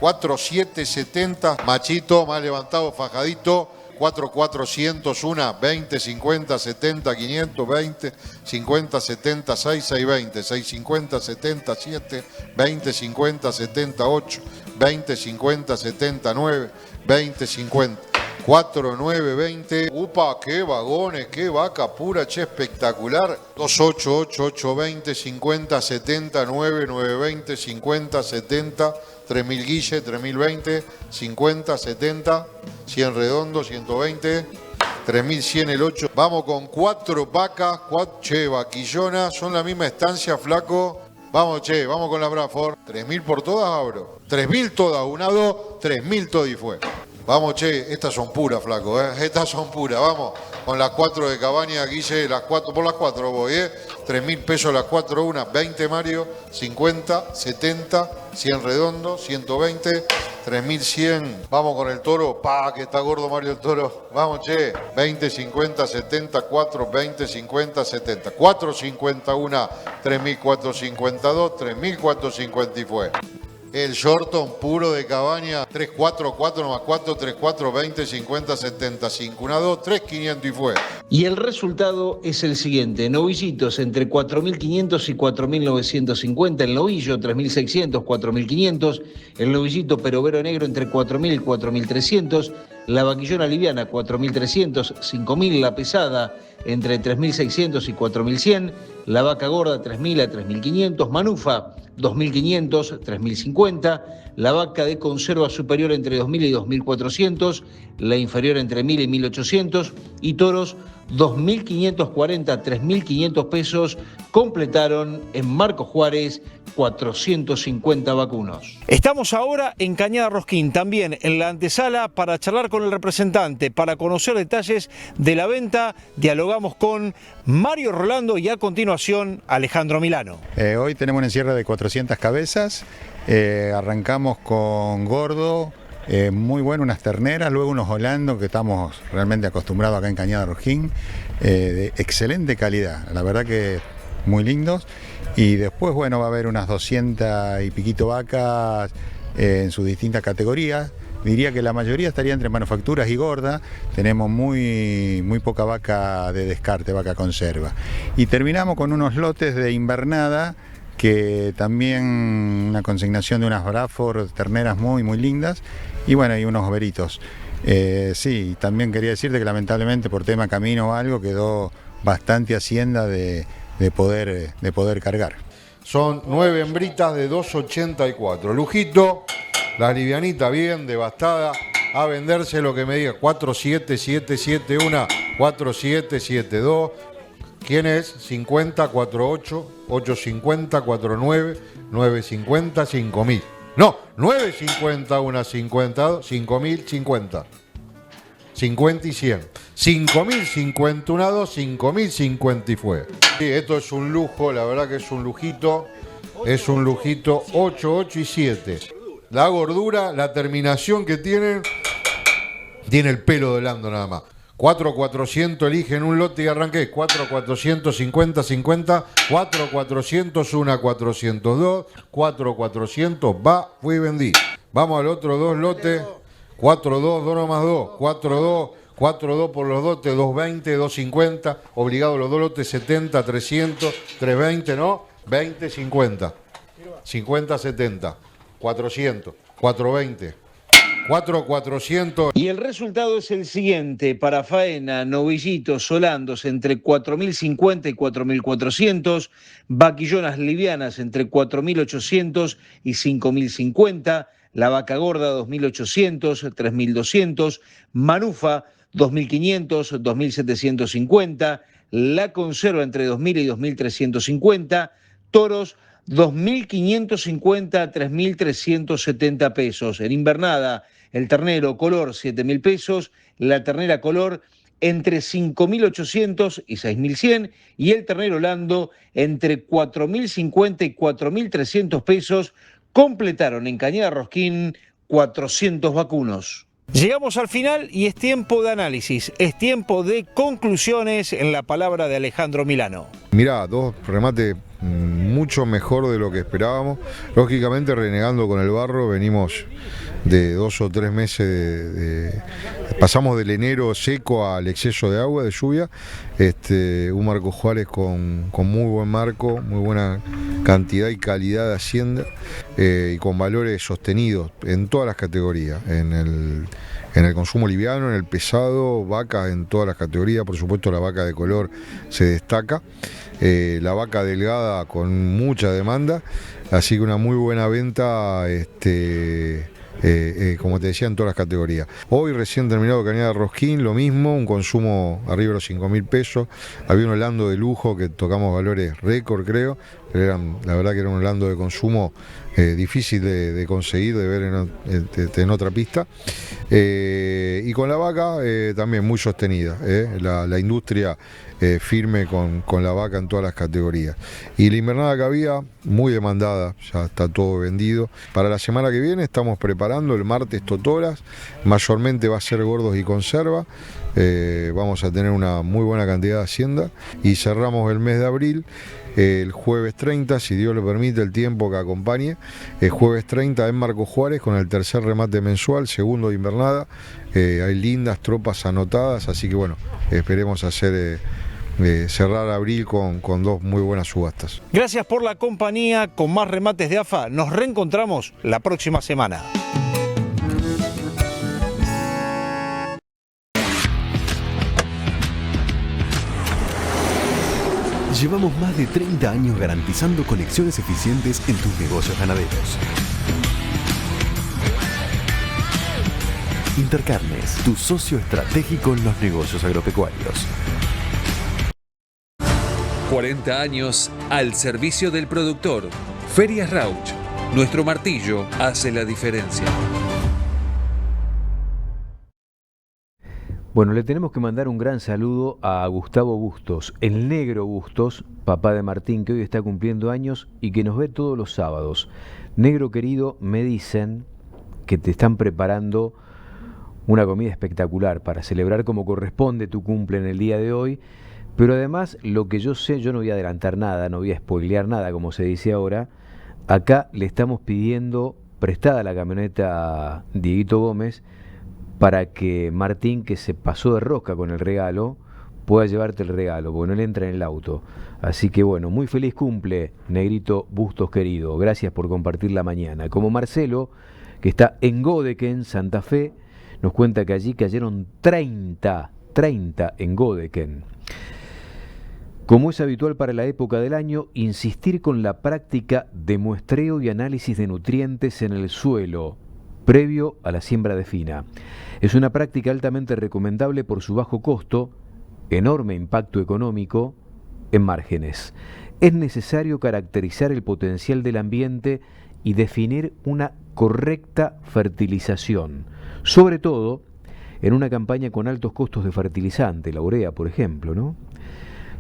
4, 7, 70, machito, más levantado, fajadito, 4, 401, 20, 50, 70, 500, 20, 50, 70, 6, 620, 650, 70, 7, 20, 50, 70, 8, 20, 50, 70, 9, 20, 50, 4, 9, 20. Upa, qué vagones, qué vaca pura, espectacular. 2, 8, 8, 8, 20, 50, 70, 9, 9, 20, 50, 70, 3.000 guille, 3.020, 50, 70, 100 redondo, 120, 3.100 el 8. Vamos con 4 vacas, 4, vaquillona, son la misma estancia, flaco. Vamos, vamos con la Bradford. 3.000 por todas, abro. 3.000 todas, 1, 2, 3.000 todo y fue. Vamos, estas son puras, flaco, Estas son puras, vamos. Con las 4 de Cabaña, Guille, las 4, por las 4 voy, 3.000 pesos las 4, una, 20 Mario, 50, 70, 100 redondo, 120, 3.100. Vamos con el toro, que está gordo Mario el toro. Vamos, 20, 50, 70, 4, 20, 50, 70. 4.51, 3.452, 3.450 y fue. El Shorton puro de Cabaña, 3, 4, 4 más 4, 3, 4, 20, 50, 75, 1, 2, 3, 500 y fue. Y el resultado es el siguiente: novillitos entre 4.500 y 4.950, el novillo 3.600, 4.500, el novillito perovero negro entre 4.000 y 4.300, la vaquillona liviana 4.300, 5.000 la pesada entre 3.600 y 4.100, la vaca gorda 3.000 a 3.500, manufa 2.500, 3.050, la vaca de conserva superior entre 2.000 y 2.400, la inferior entre 1.000 y 1.800 y toros 2.540, 3.500 pesos, completaron en Marco Juárez 450 vacunos. Estamos ahora en Cañada Rosquín, también en la antesala, para charlar con el representante, para conocer detalles de la venta. Dialogamos con Mario Rolando y a continuación Alejandro Milano. Hoy tenemos un encierre de 400 cabezas, arrancamos con gordo, muy bueno, unas terneras, luego unos holandos que estamos realmente acostumbrados acá en Cañada Rosquín, de excelente calidad, la verdad que muy lindos. Y después, va a haber unas 200 y piquito vacas en sus distintas categorías. Diría que la mayoría estaría entre manufacturas y gorda. Tenemos muy poca vaca de descarte, vaca conserva. Y terminamos con unos lotes de invernada, que también una consignación de unas Bradford terneras muy lindas. Y y unos overitos. Sí, también quería decirte que lamentablemente por tema camino o algo quedó bastante hacienda de poder cargar. Son 9 hembritas de 2,84. Lujito, la livianita bien devastada. A venderse lo que me diga. 47771, 4772. ¿Quién es? 50, 48, 850, 49, 950, 5000. No, 950, 150, 5000, 50. 50 y 100. 5000, 50, 1, 2, 5000, 50 y fue. Sí, esto es un lujo, la verdad que es un lujito. Es un lujito 8, 8 y 7. La gordura, la terminación que tienen, tiene el pelo delando nada más. 4,400 eligen un lote y arranqué. 4,450, 50, 4,401, 402, 4,400, va, fui y vendí. Vamos al otro 2 lotes. 4,2, 2 nomás 2, 4,2, 4,2 por los dotes, 2,20, 2,50, obligado los 2 lotes, 70, 300, 320, ¿no? 20, 50, 50, 70, 400, 420, 4,400. Y el resultado es el siguiente: para faena, novillitos, solandos entre 4.050 y 4.400, vaquillonas livianas entre 4.800 y 5.050, la vaca gorda 2.800, 3.200, manufa 2.500, 2.750, la conserva entre 2.000 y 2.350, toros 2.550 a 3.370 pesos. En invernada, el ternero color 7.000 pesos, la ternera color entre 5.800 y 6.100 y el ternero lando entre 4.050 y 4.300 pesos. Completaron en Cañada Rosquín 400 vacunos. Llegamos al final y es tiempo de análisis, es tiempo de conclusiones en la palabra de Alejandro Milano. Mirá, 2 remates mucho mejor de lo que esperábamos. Lógicamente renegando con el barro, venimos de 2 o 3 meses pasamos del enero seco al exceso de agua, de lluvia. Un Marco Juárez con muy buen marco, muy buena cantidad y calidad de hacienda y con valores sostenidos en todas las categorías, en el consumo liviano, en el pesado, vacas en todas las categorías. Por supuesto la vaca de color se destaca, la vaca delgada con mucha demanda, así que una muy buena venta, como te decía, en todas las categorías. Hoy recién terminado Cañada Rosquín, lo mismo, un consumo arriba de los 5.000 pesos, había un holando de lujo que tocamos valores récord, creo, pero la verdad que era un holando de consumo difícil de conseguir, de ver en otra pista, y con la vaca también muy sostenida, la industria firme con la vaca en todas las categorías. Y la invernada que había, muy demandada, ya está todo vendido. Para la semana que viene estamos preparando el martes totoras, mayormente va a ser gordos y conserva. Vamos a tener una muy buena cantidad de hacienda y cerramos el mes de abril. El jueves 30, si Dios lo permite, el tiempo que acompañe, el jueves 30 en Marco Juárez con el tercer remate mensual, segundo de invernada. Hay lindas tropas anotadas, así que bueno, esperemos hacer cerrar abril con 2 muy buenas subastas. Gracias por la compañía. Con más remates de AFA nos reencontramos la próxima semana. Llevamos más de 30 años garantizando conexiones eficientes en tus negocios ganaderos. Intercarnes, tu socio estratégico en los negocios agropecuarios. 40 años al servicio del productor. Ferias Rauch. Nuestro martillo hace la diferencia. Bueno, le tenemos que mandar un gran saludo a Gustavo Bustos, el negro Bustos, papá de Martín, que hoy está cumpliendo años y que nos ve todos los sábados. Negro querido, me dicen que te están preparando una comida espectacular para celebrar como corresponde tu cumple en el día de hoy, pero además lo que yo sé, yo no voy a adelantar nada, no voy a spoilear nada como se dice ahora, acá le estamos pidiendo prestada la camioneta a Dieguito Gómez para que Martín, que se pasó de rosca con el regalo, pueda llevarte el regalo, porque no le entra en el auto. Así que bueno, muy feliz cumple, Negrito Bustos querido, gracias por compartir la mañana. Como Marcelo, que está en Godeken, Santa Fe, nos cuenta que allí cayeron 30 en Godeken. Como es habitual para la época del año, insistir con la práctica de muestreo y análisis de nutrientes en el suelo, previo a la siembra de fina. Es una práctica altamente recomendable por su bajo costo, enorme impacto económico en márgenes. Es necesario caracterizar el potencial del ambiente y definir una correcta fertilización, sobre todo en una campaña con altos costos de fertilizante, la urea, por ejemplo, ¿no?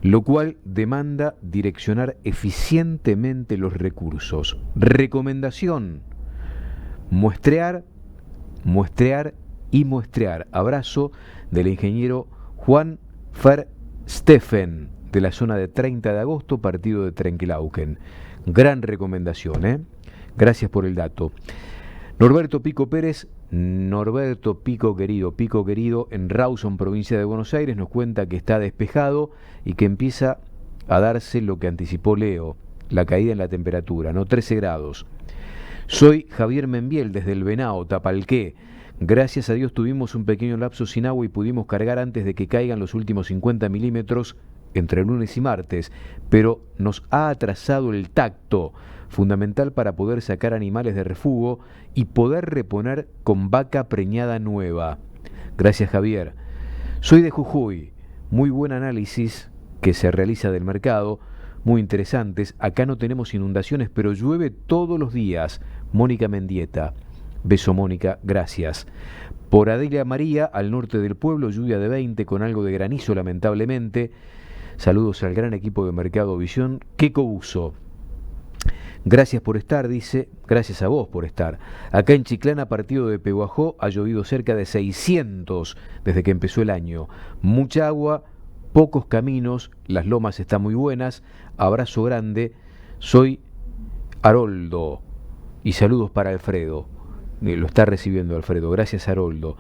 Lo cual demanda direccionar eficientemente los recursos. Recomendación: muestrear y muestrear. Abrazo del ingeniero Juan Versteffen, de la zona de 30 de agosto, partido de Trenquelauquen. Gran recomendación, ¿eh? Gracias por el dato. Norberto Pico Pérez, Norberto Pico querido, en Rawson, provincia de Buenos Aires, nos cuenta que está despejado y que empieza a darse lo que anticipó Leo, la caída en la temperatura, ¿no? 13 grados. Soy Javier Membiel desde el Venao, Tapalqué. Gracias a Dios tuvimos un pequeño lapso sin agua y pudimos cargar antes de que caigan los últimos 50 milímetros entre lunes y martes, pero nos ha atrasado el tacto, fundamental para poder sacar animales de refugo y poder reponer con vaca preñada nueva. Gracias, Javier. Soy de Jujuy. Muy buen análisis que se realiza del mercado, muy interesantes. Acá no tenemos inundaciones, pero llueve todos los días. Mónica Mendieta. Beso, Mónica, gracias. Por Adela María, al norte del pueblo, lluvia de 20 con algo de granizo, lamentablemente. Saludos al gran equipo de Mercado Visión. Keco Buzo. Gracias por estar, dice. Gracias a vos por estar. Acá en Chiclana, partido de Peguajó, ha llovido cerca de 600 desde que empezó el año. Mucha agua, pocos caminos, las lomas están muy buenas. Abrazo grande. Soy Haroldo. Y saludos para Alfredo. Lo está recibiendo Alfredo. Gracias, Haroldo.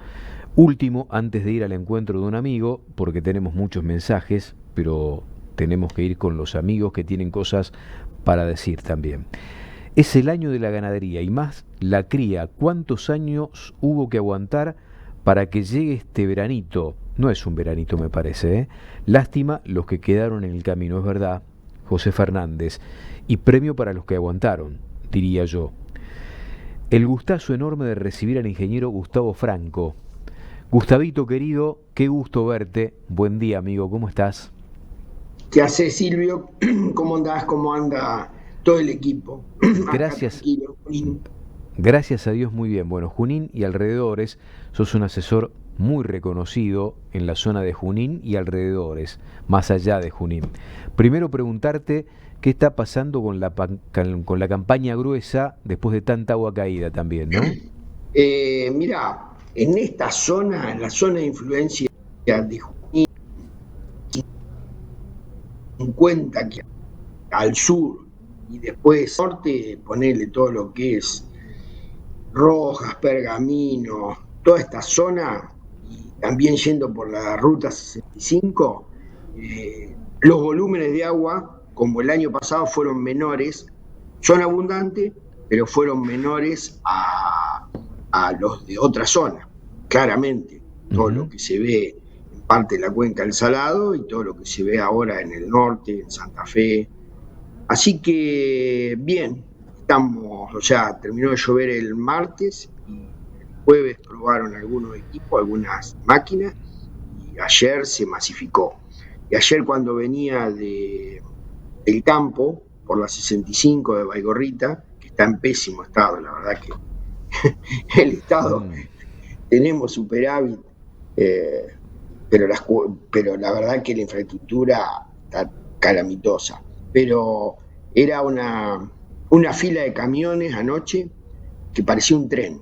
Último, antes de ir al encuentro de un amigo, porque tenemos muchos mensajes, pero tenemos que ir con los amigos que tienen cosas para decir también. Es el año de la ganadería y más la cría. ¿Cuántos años hubo que aguantar para que llegue este veranito? No es un veranito, me parece, ¿eh? Lástima los que quedaron en el camino, es verdad, José Fernández. Y premio para los que aguantaron, diría yo. El gustazo enorme de recibir al ingeniero Gustavo Franco. Gustavito querido, qué gusto verte. Buen día, amigo, ¿cómo estás? ¿Qué haces, Silvio? ¿Cómo andás? ¿Cómo anda todo el equipo? Gracias. Gracias a Dios, muy bien. Bueno, Junín y alrededores, sos un asesor muy reconocido en la zona de Junín y alrededores, más allá de Junín. Primero preguntarte qué está pasando con la campaña gruesa después de tanta agua caída también, ¿no? Mira, en esta zona, en la zona de influencia de Junín, en cuenta que al sur y después norte, ponerle todo lo que es Rojas, Pergamino, toda esta zona, y también yendo por la ruta 65, los volúmenes de agua, como el año pasado, fueron menores, son abundantes, pero fueron menores a los de otra zona, claramente. Todo lo que se ve en parte de la cuenca del Salado y todo lo que se ve ahora en el norte, en Santa Fe. Así que bien, estamos, o sea, terminó de llover el martes y el jueves probaron algunos equipos, algunas máquinas, y ayer se masificó. Y ayer cuando venía del campo, por la 65 de Baigorrita, que está en pésimo estado, la verdad que el estado, tenemos superávit, pero la verdad que la infraestructura está calamitosa. Pero era una fila de camiones anoche que parecía un tren,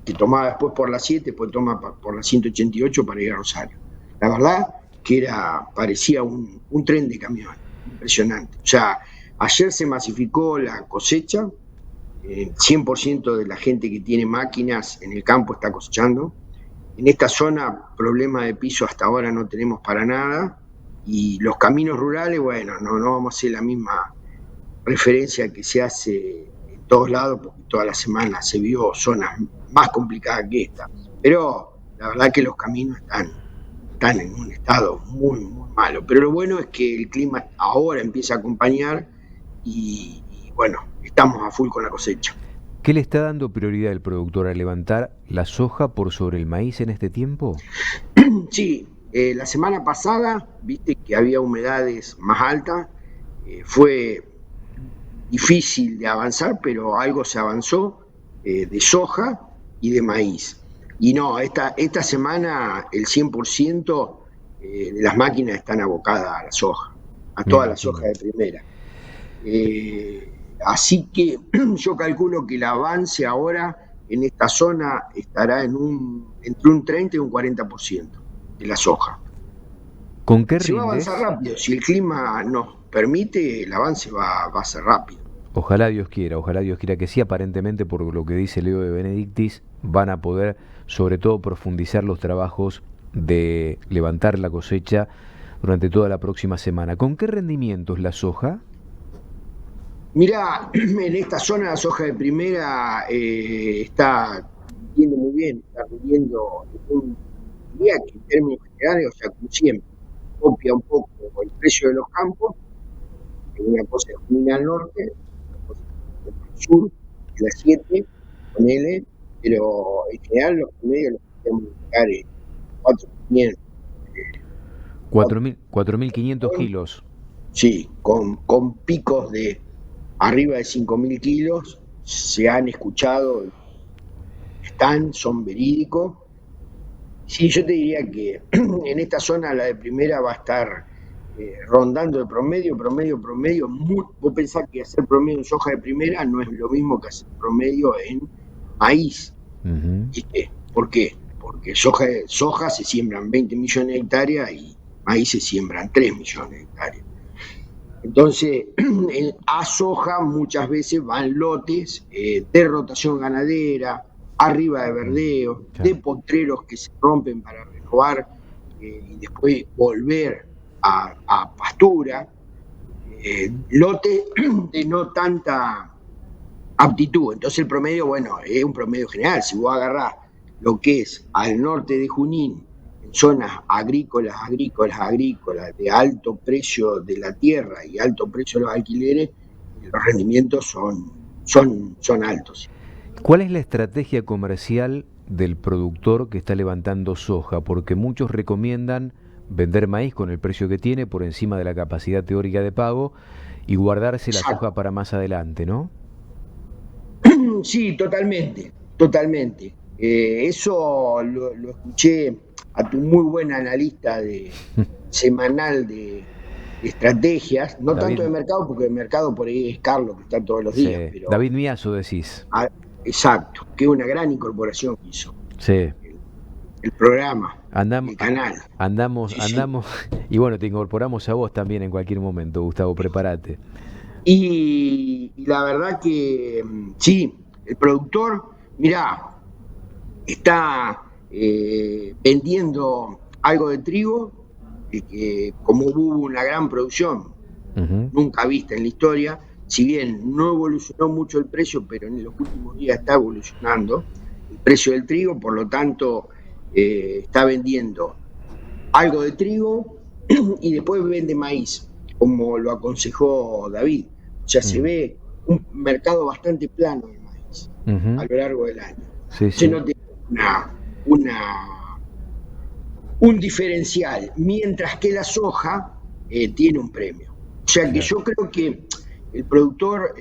que tomaba después por la 7, después toma por la 188 para ir a Rosario. La verdad que parecía un tren de camiones, impresionante. O sea, ayer se masificó la cosecha, 100% de la gente que tiene máquinas en el campo está cosechando. En esta zona, problema de piso hasta ahora no tenemos para nada. Y los caminos rurales, bueno, no vamos a hacer la misma referencia que se hace en todos lados, porque toda la semana se vio zonas más complicadas que esta. Pero la verdad que los caminos están en un estado muy, muy malo. Pero lo bueno es que el clima ahora empieza a acompañar y bueno, estamos a full con la cosecha. ¿Qué le está dando prioridad el productor a levantar la soja por sobre el maíz en este tiempo? Sí, la semana pasada, viste que había humedades más altas, fue difícil de avanzar, pero algo se avanzó de soja y de maíz. Y no, esta semana el 100% de las máquinas están abocadas a la soja, a toda la soja de primera. Así que yo calculo que el avance ahora en esta zona estará entre un 30 y un 40% de la soja. ¿Con qué Se va a rindes? avanzar rápido, si el clima nos permite, el avance va a ser rápido. Ojalá Dios quiera que sí. Aparentemente, por lo que dice Leo de Benedictis, van a poder sobre todo profundizar los trabajos de levantar la cosecha durante toda la próxima semana. ¿Con qué rendimientos la soja? Mirá, en esta zona la soja de primera está rindiendo muy bien, está rindiendo, diría que en términos generales, o sea, como siempre, copia un poco el precio de los campos, una cosa es Junín al norte, otra cosa es al sur, de las 7, ponele, pero en general los promedios los podemos buscar en 4.500. 4.500 kilos. Sí, con picos de arriba de 5.000 kilos, se han escuchado, son verídicos. Sí, yo te diría que en esta zona la de primera va a estar rondando el promedio. Vos pensás que hacer promedio en soja de primera no es lo mismo que hacer promedio en maíz. ¿Viste? ¿Por qué? Porque soja se siembran 20 millones de hectáreas y maíz se siembran 3 millones de hectáreas. Entonces, a soja muchas veces van lotes de rotación ganadera, arriba de verdeo, de potreros que se rompen para renovar y después volver a pastura, lotes de no tanta aptitud. Entonces el promedio, bueno, es un promedio general. Si vos agarrás lo que es al norte de Junín, en zonas agrícolas, de alto precio de la tierra y alto precio de los alquileres, los rendimientos son altos. ¿Cuál es la estrategia comercial del productor que está levantando soja? Porque muchos recomiendan vender maíz con el precio que tiene por encima de la capacidad teórica de pago y guardarse la soja para más adelante, ¿no? Sí, totalmente. Eso lo escuché a tu muy buen analista semanal de estrategias, no David, tanto de mercado, porque de mercado por ahí es Carlos, que está todos los días. Pero, David Miazo decís. Exacto, que es una gran incorporación que hizo. Sí. El programa, el canal. Andamos, y bueno, te incorporamos a vos también en cualquier momento, Gustavo, prepárate. Y la verdad que sí, el productor, mirá, está vendiendo algo de trigo, que como hubo una gran producción, nunca vista en la historia, si bien no evolucionó mucho el precio, pero en los últimos días está evolucionando el precio del trigo, por lo tanto está vendiendo algo de trigo y después vende maíz, como lo aconsejó David. O sea, se ve un mercado bastante plano de maíz a lo largo del año. Sí. No tiene un diferencial, mientras que la soja tiene un premio. O sea que yo creo que el productor,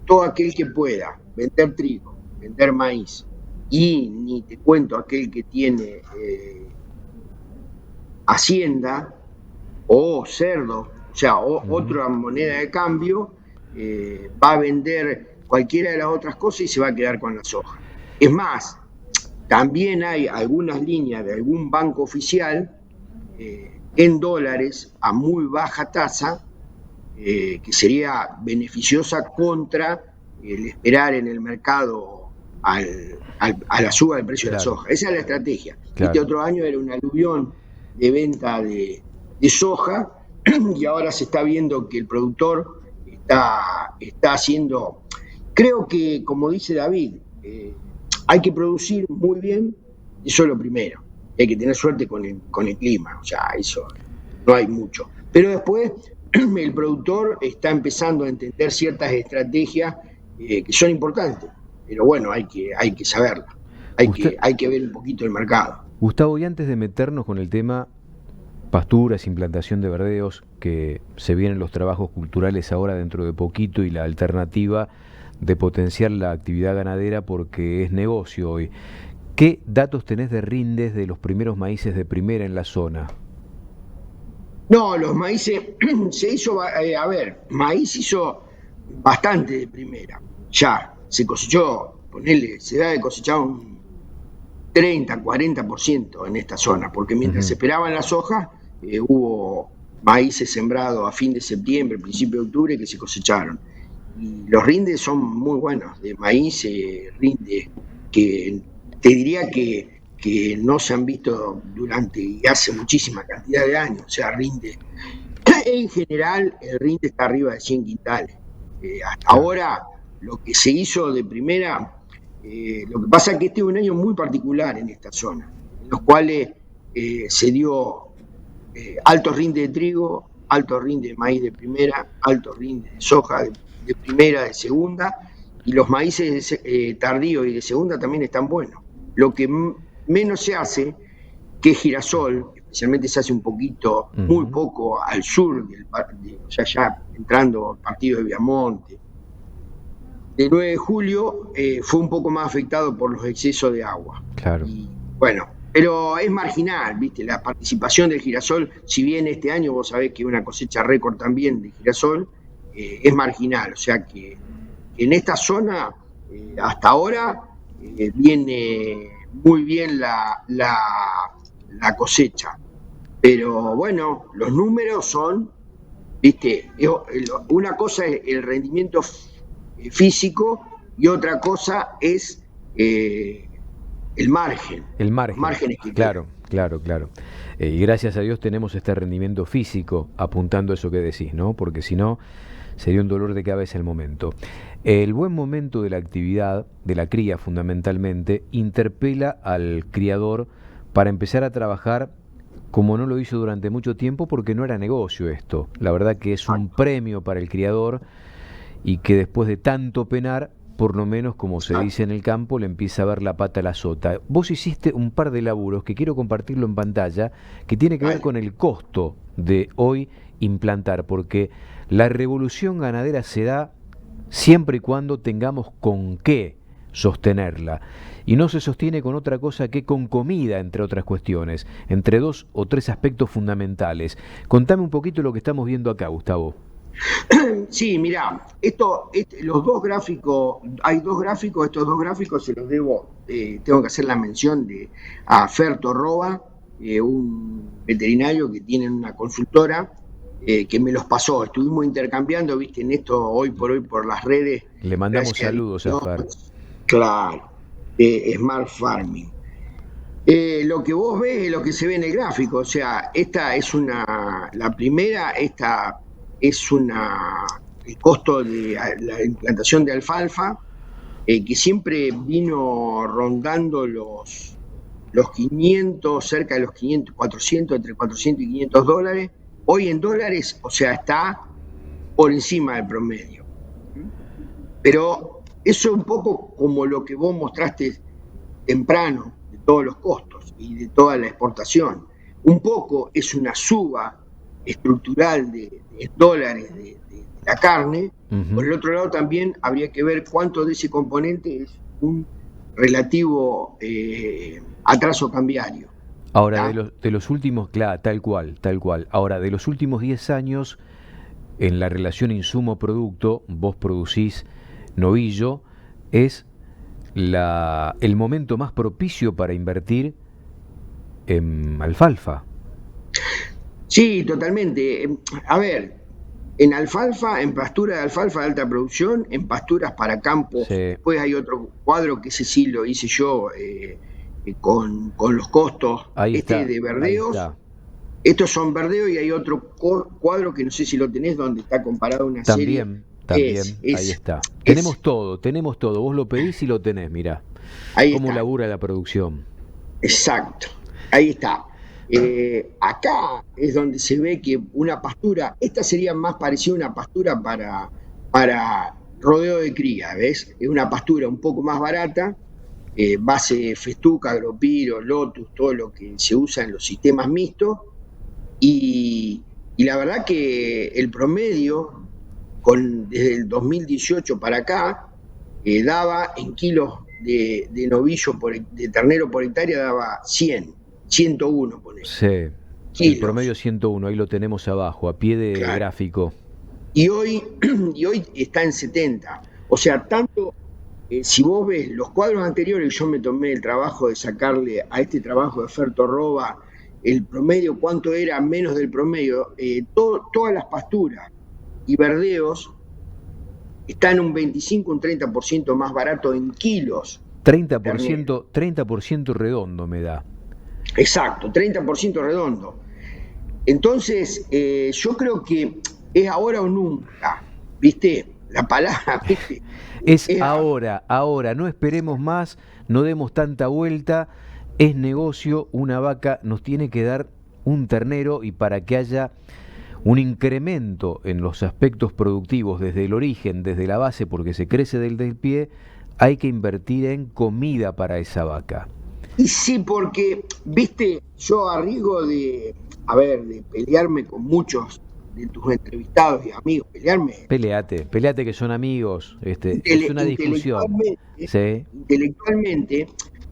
todo aquel que pueda vender trigo, vender maíz, y ni te cuento aquel que tiene hacienda o cerdo, o sea, otra moneda de cambio, va a vender cualquiera de las otras cosas y se va a quedar con la soja. Es más, también hay algunas líneas de algún banco oficial en dólares a muy baja tasa, que sería beneficiosa contra el esperar en el mercado a la suba del precio de la soja. Esa es la estrategia. Este otro año era un aluvión de venta de soja y ahora se está viendo que el productor está haciendo, creo que como dice David, hay que producir muy bien Eso es lo primero. Hay que tener suerte con el clima, o sea, eso no hay mucho. Pero después el productor está empezando a entender ciertas estrategias que son importantes, pero bueno, hay que saberlas, hay que ver un poquito el mercado. Gustavo, y antes de meternos con el tema pasturas, implantación de verdeos, que se vienen los trabajos culturales ahora dentro de poquito y la alternativa de potenciar la actividad ganadera porque es negocio hoy, ¿qué datos tenés de rindes de los primeros maíces de primera en la zona? No, los maíces, se hizo, maíz hizo bastante de primera, ya, se cosechó, se da de cosechar un 30, 40% en esta zona, porque mientras se esperaban las hojas, hubo maíces sembrados a fin de septiembre, principio de octubre, que se cosecharon. Y los rindes son muy buenos, de maíz, rindes que te diría que no se han visto durante hace muchísima cantidad de años, o sea, rinde, en general el rinde está arriba de 100 quintales. Hasta ahora, lo que se hizo de primera, lo que pasa es que este es un año muy particular en esta zona, en los cuales se dio alto rinde de trigo, alto rinde de maíz de primera, alto rinde de soja de primera, de segunda, y los maíces tardíos y de segunda también están buenos. Lo que menos se hace, que es girasol, especialmente se hace un poquito, muy poco al sur, o sea, ya entrando al partido de Viamonte. El 9 de julio fue un poco más afectado por los excesos de agua. Claro. Y, bueno, pero es marginal, ¿viste? La participación del girasol, si bien este año vos sabés que una cosecha récord también de girasol, es marginal. O sea que en esta zona, hasta ahora, viene muy bien la cosecha. Pero bueno, los números son, ¿viste? Una cosa es el rendimiento físico y otra cosa es el margen. El margen. Los márgenes que claro. Y gracias a Dios tenemos este rendimiento físico apuntando a eso que decís, ¿no? Porque si no, sería un dolor de cabeza el momento. El buen momento de la actividad, de la cría fundamentalmente, interpela al criador para empezar a trabajar como no lo hizo durante mucho tiempo porque no era negocio esto. La verdad que es un premio para el criador y que después de tanto penar, por lo menos como se dice en el campo, le empieza a ver la pata a la sota. Vos hiciste un par de laburos que quiero compartirlo en pantalla, que tiene que ver con el costo de hoy implantar, porque la revolución ganadera se da siempre y cuando tengamos con qué sostenerla. Y no se sostiene con otra cosa que con comida, entre otras cuestiones, entre 2 o 3 aspectos fundamentales. Contame un poquito lo que estamos viendo acá, Gustavo. Sí, mirá, los dos gráficos, hay dos gráficos, estos dos gráficos se los debo, tengo que hacer la mención a Ferto Roba, un veterinario que tiene una consultora, que me los pasó, estuvimos intercambiando, viste, en esto hoy por las redes. Le mandamos saludos a Fer. Claro, Smart Farming. Lo que vos ves es lo que se ve en el gráfico, o sea, esta es la primera, esta es el costo de la implantación de alfalfa, que siempre vino rondando los 500, cerca de los 500, 400, entre 400 y 500 dólares. Hoy en dólares, o sea, está por encima del promedio. Pero eso es un poco como lo que vos mostraste temprano, de todos los costos y de toda la exportación. Un poco es una suba estructural de dólares de la carne. Por el otro lado también habría que ver cuánto de ese componente es un relativo atraso cambiario. Ahora, de los últimos, claro, tal cual. Ahora, de los últimos 10 años, en la relación insumo-producto, vos producís novillo, es el momento más propicio para invertir en alfalfa. Sí, totalmente. A ver, en alfalfa, en pastura de alfalfa de alta producción, en pasturas para campos. Sí. Después hay otro cuadro que ese sí lo hice yo con los costos de verdeos. Estos son verdeos y hay otro cuadro que no sé si lo tenés, donde está comparado una serie. También, ahí está. Tenemos todo. Vos lo pedís y lo tenés, mirá. Cómo labura la producción. Exacto, ahí está. Acá es donde se ve que una pastura, esta sería más parecida a una pastura para rodeo de cría, ¿ves? Es una pastura un poco más barata, base festuca, agropiro, lotus, todo lo que se usa en los sistemas mixtos, y la verdad que el promedio, desde el 2018 para acá, daba en kilos de novillo, de ternero por hectárea, daba 101, ponele. Sí, el promedio 101, ahí lo tenemos abajo, a pie de gráfico. Y hoy está en 70. O sea, tanto, si vos ves los cuadros anteriores, yo me tomé el trabajo de sacarle a este trabajo de Ferto Roba el promedio, cuánto era menos del promedio, todas las pasturas y verdeos están un 25, un 30% más barato en kilos. 30% redondo me da. Exacto, 30% redondo. Entonces, yo creo que es ahora o nunca, ¿viste? La palabra, ¿viste? Es ahora, no esperemos más, no demos tanta vuelta, es negocio, una vaca nos tiene que dar un ternero, y para que haya un incremento en los aspectos productivos desde el origen, desde la base, porque se crece del pie, hay que invertir en comida para esa vaca. Y sí, porque, viste, yo arriesgo de pelearme con muchos de tus entrevistados y amigos, Peleate que son amigos, es una discusión. ¿Sí? Intelectualmente,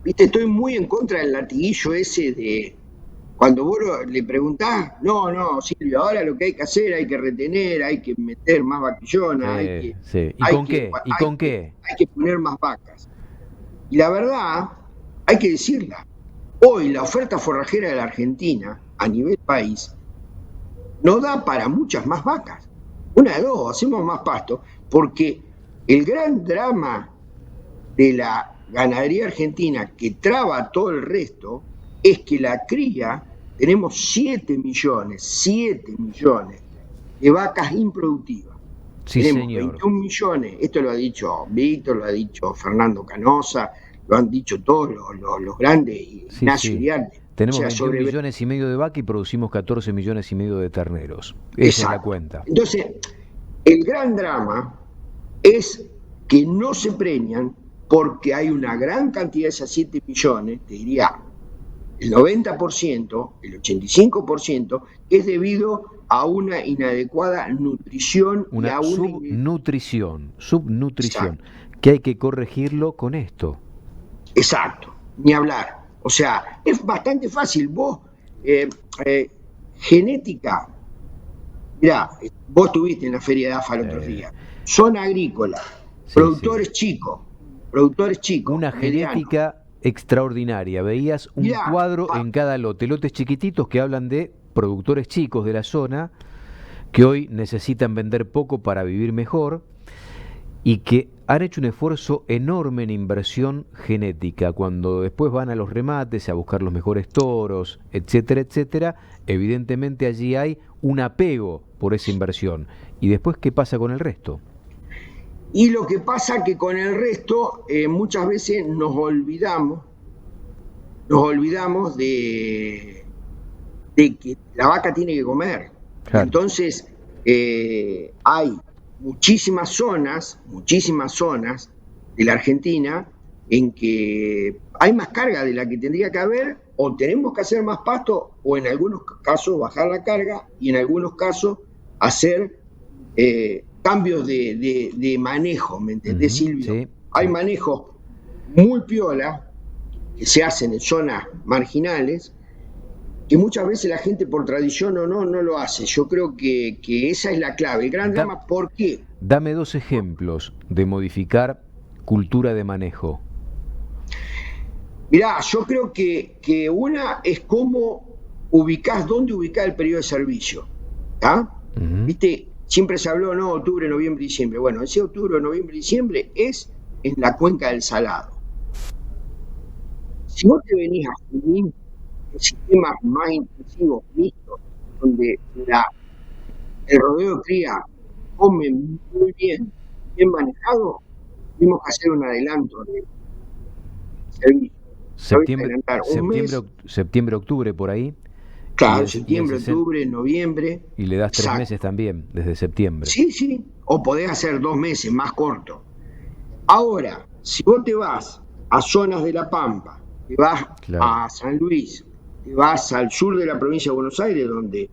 viste, estoy muy en contra del latiguillo ese de cuando vos le preguntás, no, Silvio, ahora lo que hay que hacer, hay que retener, hay que meter más vaquillonas, ¿Y con qué? Hay que poner más vacas. Y la verdad, hay que decirla, hoy la oferta forrajera de la Argentina, a nivel país, no da para muchas más vacas. Una de dos, hacemos más pasto, porque el gran drama de la ganadería argentina, que traba todo el resto, es que la cría, tenemos 7 millones de vacas improductivas. Sí, tenemos señor. 21 millones, esto lo ha dicho Víctor, lo ha dicho Fernando Canosa, lo han dicho todos los grandes, Ignacio Iriarte. Tenemos 21 millones y medio de vaca y producimos 14 millones y medio de terneros. Esa es la cuenta. Entonces, el gran drama es que no se preñan porque hay una gran cantidad de esas 7 millones, te diría, el 90%, el 85%, es debido a una inadecuada nutrición. Una subnutrición, que hay que corregirlo con esto. Exacto, ni hablar. O sea, es bastante fácil. Vos, genética, mirá, vos estuviste en la Feria de AFA el otro día, zona agrícola, productores chicos. Una genética extraordinaria. Veías un cuadro en cada lotes chiquititos que hablan de productores chicos de la zona que hoy necesitan vender poco para vivir mejor y que han hecho un esfuerzo enorme en inversión genética. Cuando después van a los remates a buscar los mejores toros, etcétera, etcétera, evidentemente allí hay un apego por esa inversión. ¿Y después qué pasa con el resto? Y lo que pasa que con el resto muchas veces nos olvidamos de que la vaca tiene que comer. Claro. Entonces hay muchísimas zonas de la Argentina en que hay más carga de la que tendría que haber, o tenemos que hacer más pasto, o en algunos casos bajar la carga, y en algunos casos hacer cambios de manejo, ¿me entendés, Silvio? Sí. Hay manejos muy piola que se hacen en zonas marginales, que muchas veces la gente por tradición no lo hace. Yo creo que esa es la clave. El gran drama, ¿por qué? Dame 2 ejemplos de modificar cultura de manejo. Mirá, yo creo que una es cómo dónde ubicás el periodo de servicio. ¿Viste? Siempre se habló, octubre, noviembre, diciembre. Bueno, ese octubre, noviembre, diciembre es en la cuenca del Salado. Si vos te venís a Junín, el sistema más intensivo, mixto, donde el rodeo de cría come muy bien manejado, tuvimos que hacer un adelanto de servicio. Septiembre, octubre, por ahí. Claro, septiembre, octubre, noviembre. Y le das 3 meses también, desde septiembre. Sí, o podés hacer 2 meses, más corto. Ahora, si vos te vas a zonas de La Pampa, te vas a San Luis, te vas al sur de la provincia de Buenos Aires, donde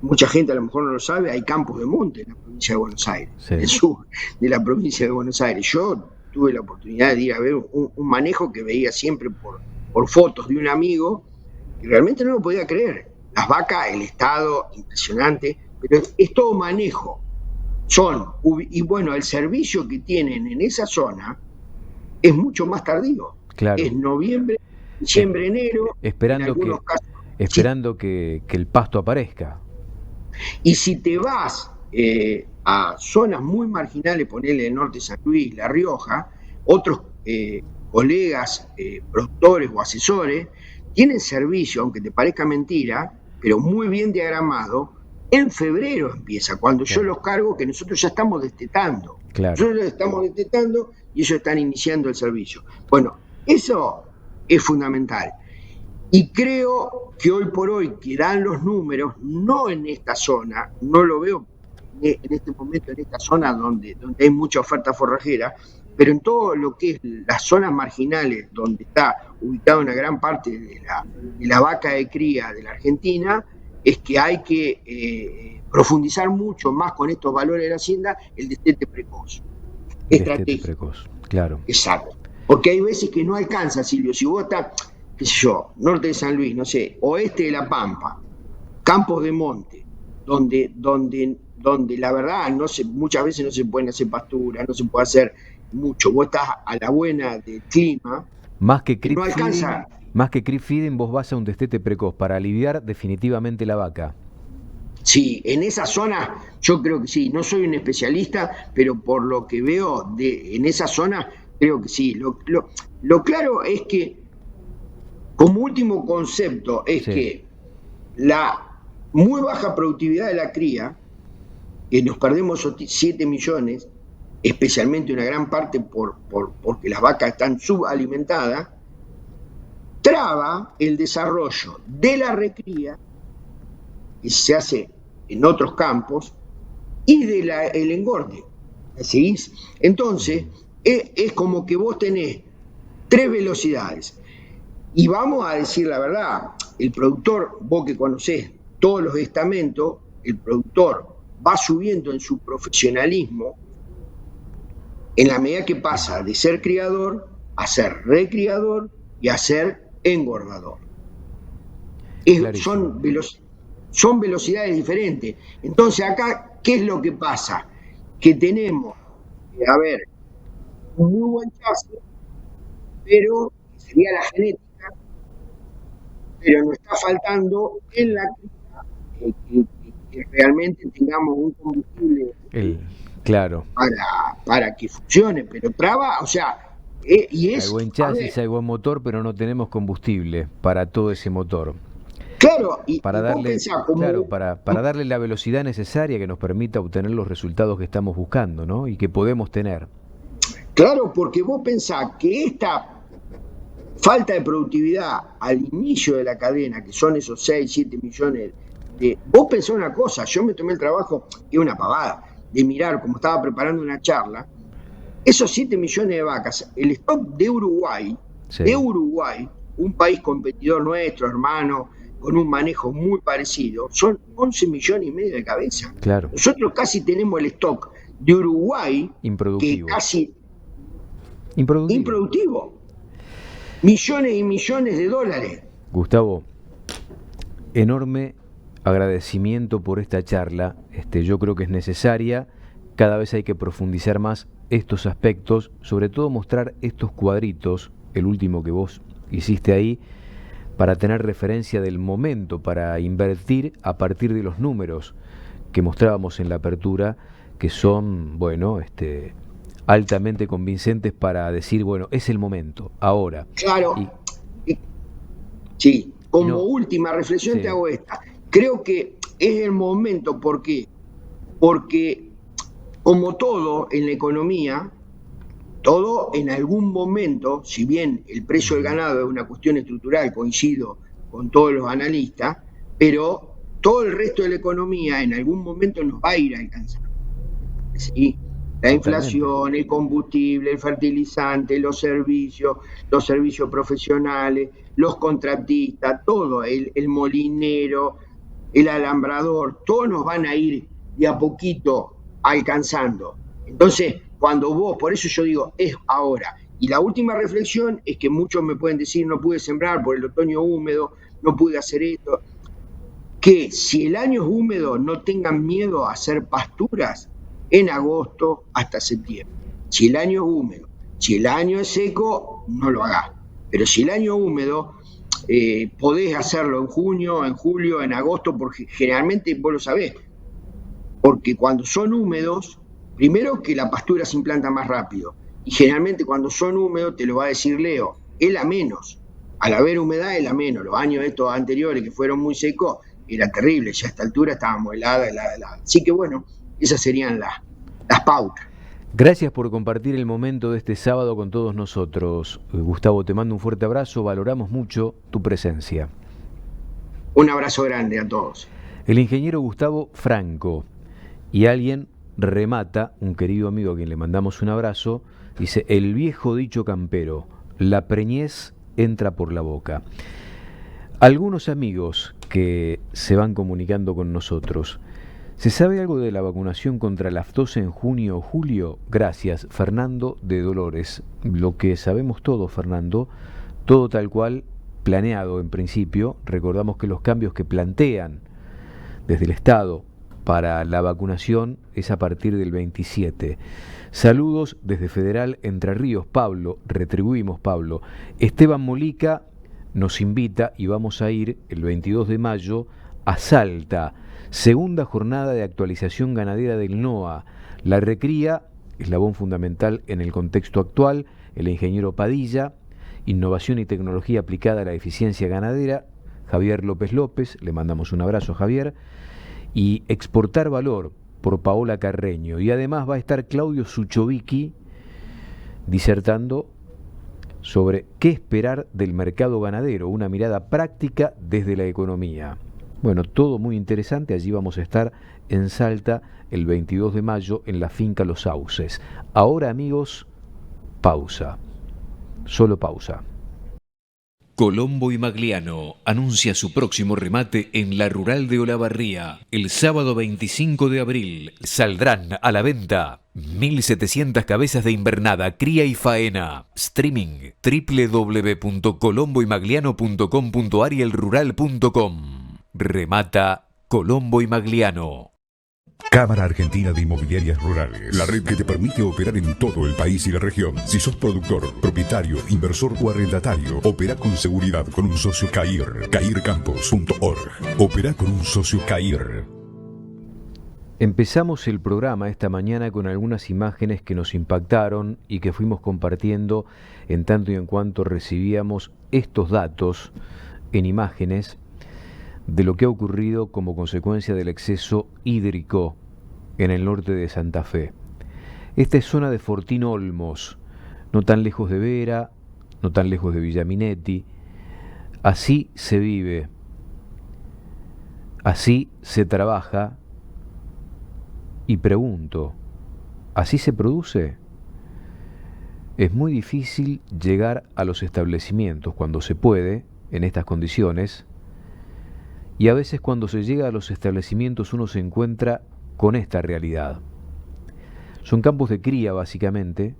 mucha gente a lo mejor no lo sabe, hay campos de monte en la provincia de Buenos Aires, el sur de la provincia de Buenos Aires. Yo tuve la oportunidad de ir a ver un manejo que veía siempre por fotos de un amigo, y realmente no lo podía creer. Las vacas, el estado, impresionante, pero es todo manejo. Y bueno, el servicio que tienen en esa zona es mucho más tardío. Claro. Es noviembre, diciembre, enero. Esperando que el pasto aparezca. Y si te vas a zonas muy marginales, ponele el norte de San Luis, La Rioja, otros colegas, productores o asesores, tienen servicio, aunque te parezca mentira, pero muy bien diagramado. En febrero empieza, cuando yo los cargo, que nosotros ya estamos destetando. Nosotros estamos destetando y ellos están iniciando el servicio. Bueno, eso es fundamental. Y creo que hoy por hoy que dan los números, no en esta zona, no lo veo en este momento en esta zona donde hay mucha oferta forrajera, pero en todo lo que es las zonas marginales, donde está ubicada una gran parte de la vaca de cría de la Argentina, es que hay que profundizar mucho más con estos valores de la hacienda, el destete precoz. Estratégico. Precoz, claro. Exacto. Porque hay veces que no alcanza, Silvio. Si vos estás, qué sé yo, norte de San Luis, no sé, oeste de La Pampa, campos de monte, donde la verdad muchas veces no se pueden hacer pasturas, no se puede hacer mucho. Vos estás a la buena del clima. Más que no alcanza. Más que creep feeding, vos vas a un destete precoz para aliviar definitivamente la vaca. Sí, en esa zona yo creo que sí. No soy un especialista, pero por lo que veo en esa zona, creo que sí. Lo claro es que, como último concepto, es que la muy baja productividad de la cría, que nos perdemos 7 millones, especialmente una gran parte porque las vacas están subalimentadas, traba el desarrollo de la recría, que se hace en otros campos, y el engorde. ¿Seguís? Entonces, es como que vos tenés 3 velocidades. Y vamos a decir la verdad, el productor, vos que conocés todos los estamentos, el productor va subiendo en su profesionalismo en la medida que pasa de ser criador a ser recriador y a ser engordador. Son velocidades diferentes. Entonces acá, ¿qué es lo que pasa? Que tenemos, un muy buen chasis, pero sería la genética, pero nos está faltando en la que realmente tengamos un combustible para que funcione, pero traba, y es... Hay buen chasis, hay buen motor, pero no tenemos combustible para todo ese motor. Claro, para darle la velocidad necesaria que nos permita obtener los resultados que estamos buscando, ¿no? Y que podemos tener. Claro, porque vos pensás que esta falta de productividad al inicio de la cadena, que son esos 6, 7 millones vos pensás una cosa, yo me tomé el trabajo, y una pavada, de mirar, como estaba preparando una charla, esos 7 millones de vacas, el stock de Uruguay, un país competidor nuestro, hermano, con un manejo muy parecido, son 11 millones y medio de cabeza. Claro. Nosotros casi tenemos el stock de Uruguay, improductivo. Que casi improductivo. Millones y millones de dólares. Gustavo, enorme agradecimiento por esta charla. Yo creo que es necesaria. Cada vez hay que profundizar más estos aspectos, sobre todo mostrar estos cuadritos, el último que vos hiciste ahí, para tener referencia del momento, para invertir a partir de los números que mostrábamos en la apertura, que son, altamente convincentes para decir, es el momento, ahora. Claro. Sí, como última reflexión te hago esta. Creo que es el momento, ¿por qué? Porque, como todo en la economía, Todo en algún momento, si bien el precio del ganado es una cuestión estructural, coincido con todos los analistas, pero todo el resto de la economía en algún momento nos va a ir alcanzando. ¿Sí? La inflación, el combustible, el fertilizante, los servicios profesionales, los contratistas, todo, el molinero, el alambrador, todos nos van a ir de a poquito alcanzando. Entonces, cuando vos, por eso yo digo, es ahora. Y la última reflexión es que muchos me pueden decir, no pude sembrar por el otoño húmedo, no pude hacer esto. Que si el año es húmedo, no tengan miedo a hacer pasturas en agosto hasta septiembre. Si el año es húmedo, si el año es seco, no lo hagas. Pero si el año es húmedo, podés hacerlo en junio, en julio, en agosto, porque generalmente vos lo sabés. Porque cuando son húmedos, primero que la pastura se implanta más rápido. Y generalmente cuando son húmedos, te lo va a decir Leo, es la menos. Al haber humedad es la menos. Los años estos anteriores que fueron muy secos, era terrible. Ya a esta altura estábamos helada. Así que bueno, esas serían las pautas. Gracias por compartir el momento de este sábado con todos nosotros. Gustavo, te mando un fuerte abrazo, valoramos mucho tu presencia. Un abrazo grande a todos. El ingeniero Gustavo Franco, y alguien remata, un querido amigo a quien le mandamos un abrazo, dice, el viejo dicho campero, la preñez entra por la boca. Algunos amigos que se van comunicando con nosotros, ¿se sabe algo de la vacunación contra la aftosa en junio o julio? Gracias, Fernando de Dolores. Lo que sabemos todos, Fernando, todo tal cual planeado en principio. Recordamos que los cambios que plantean desde el Estado para la vacunación es a partir del 27. Saludos desde Federal Entre Ríos, Pablo, retribuimos Pablo. Esteban Molica nos invita y vamos a ir el 22 de mayo a Salta. Segunda jornada de actualización ganadera del NOA. La recría, eslabón fundamental en el contexto actual, el ingeniero Padilla, innovación y tecnología aplicada a la eficiencia ganadera, Javier López López, le mandamos un abrazo Javier, y exportar valor por Paola Carreño. Y además va a estar Claudio Suchovicki disertando sobre qué esperar del mercado ganadero, una mirada práctica desde la economía. Bueno, todo muy interesante, allí vamos a estar en Salta el 22 de mayo en la finca Los Sauces. Ahora, amigos, pausa, solo pausa. Colombo y Magliano anuncia su próximo remate en la Rural de Olavarría. El sábado 25 de abril saldrán a la venta 1.700 cabezas de invernada, cría y faena. Streaming www.colomboymagliano.com.ar y elrural.com. Remata Colombo y Magliano. Cámara Argentina de Inmobiliarias Rurales, la red que te permite operar en todo el país y la región. Si sos productor, propietario, inversor o arrendatario, opera con seguridad con un socio CAIR, caircampos.org. Opera con un socio CAIR. Empezamos el programa esta mañana con algunas imágenes que nos impactaron y que fuimos compartiendo en tanto y en cuanto recibíamos estos datos en imágenes de lo que ha ocurrido como consecuencia del exceso hídrico en el norte de Santa Fe. Esta es zona de Fortín Olmos, no tan lejos de Vera, no tan lejos de Villaminetti. Así se vive, así se trabaja, y pregunto, ¿así se produce? Es muy difícil llegar a los establecimientos cuando se puede, en estas condiciones, y a veces cuando se llega a los establecimientos uno se encuentra con esta realidad. Son campos de cría básicamente,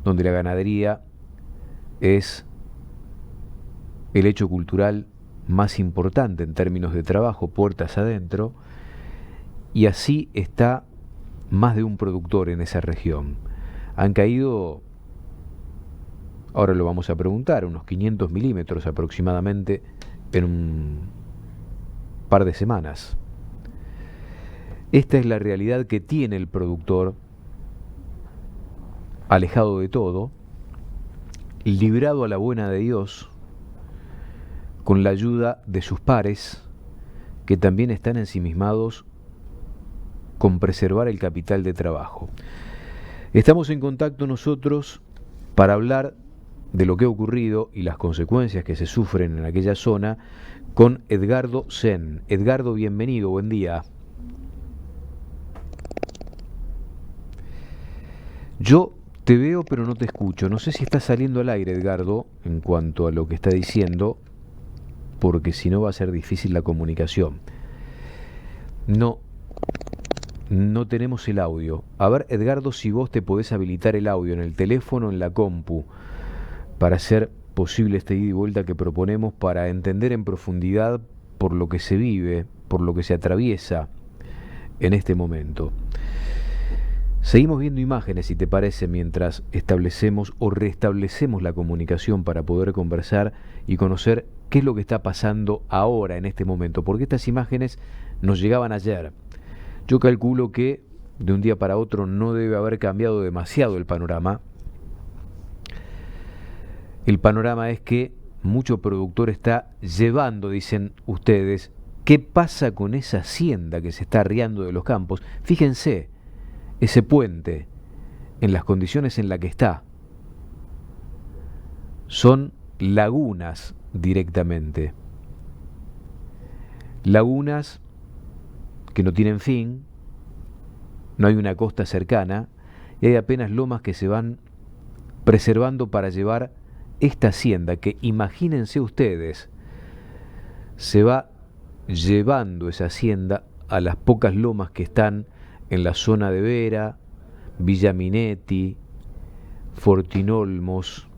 donde la ganadería es el hecho cultural más importante en términos de trabajo, puertas adentro, y así está más de un productor en esa región. Han caído, ahora lo vamos a preguntar, unos 500 milímetros aproximadamente en un par de semanas. Esta es la realidad que tiene el productor, alejado de todo, librado a la buena de Dios, con la ayuda de sus pares, que también están ensimismados con preservar el capital de trabajo. Estamos en contacto nosotros para hablar de lo que ha ocurrido y las consecuencias que se sufren en aquella zona con Edgardo Zen. Edgardo, bienvenido, buen día. Yo te veo pero no te escucho. No sé si está saliendo al aire, Edgardo, en cuanto a lo que está diciendo, porque si no va a ser difícil la comunicación. No tenemos el audio. A ver, Edgardo, si vos te podés habilitar el audio en el teléfono, en la compu, para hacer posible este ida y vuelta que proponemos para entender en profundidad por lo que se vive, por lo que se atraviesa en este momento. Seguimos viendo imágenes, si te parece, mientras establecemos o restablecemos la comunicación para poder conversar y conocer qué es lo que está pasando ahora, en este momento, porque estas imágenes nos llegaban ayer. Yo calculo que de un día para otro no debe haber cambiado demasiado el panorama. El panorama es que mucho productor está llevando, dicen ustedes, ¿qué pasa con esa hacienda que se está arriando de los campos? Fíjense, ese puente, en las condiciones en las que está, son lagunas directamente. Lagunas que no tienen fin, no hay una costa cercana y hay apenas lomas que se van preservando para llevar esta hacienda que, imagínense ustedes, se va llevando esa hacienda a las pocas lomas que están en la zona de Vera, Villa Minetti, Fortinolmos,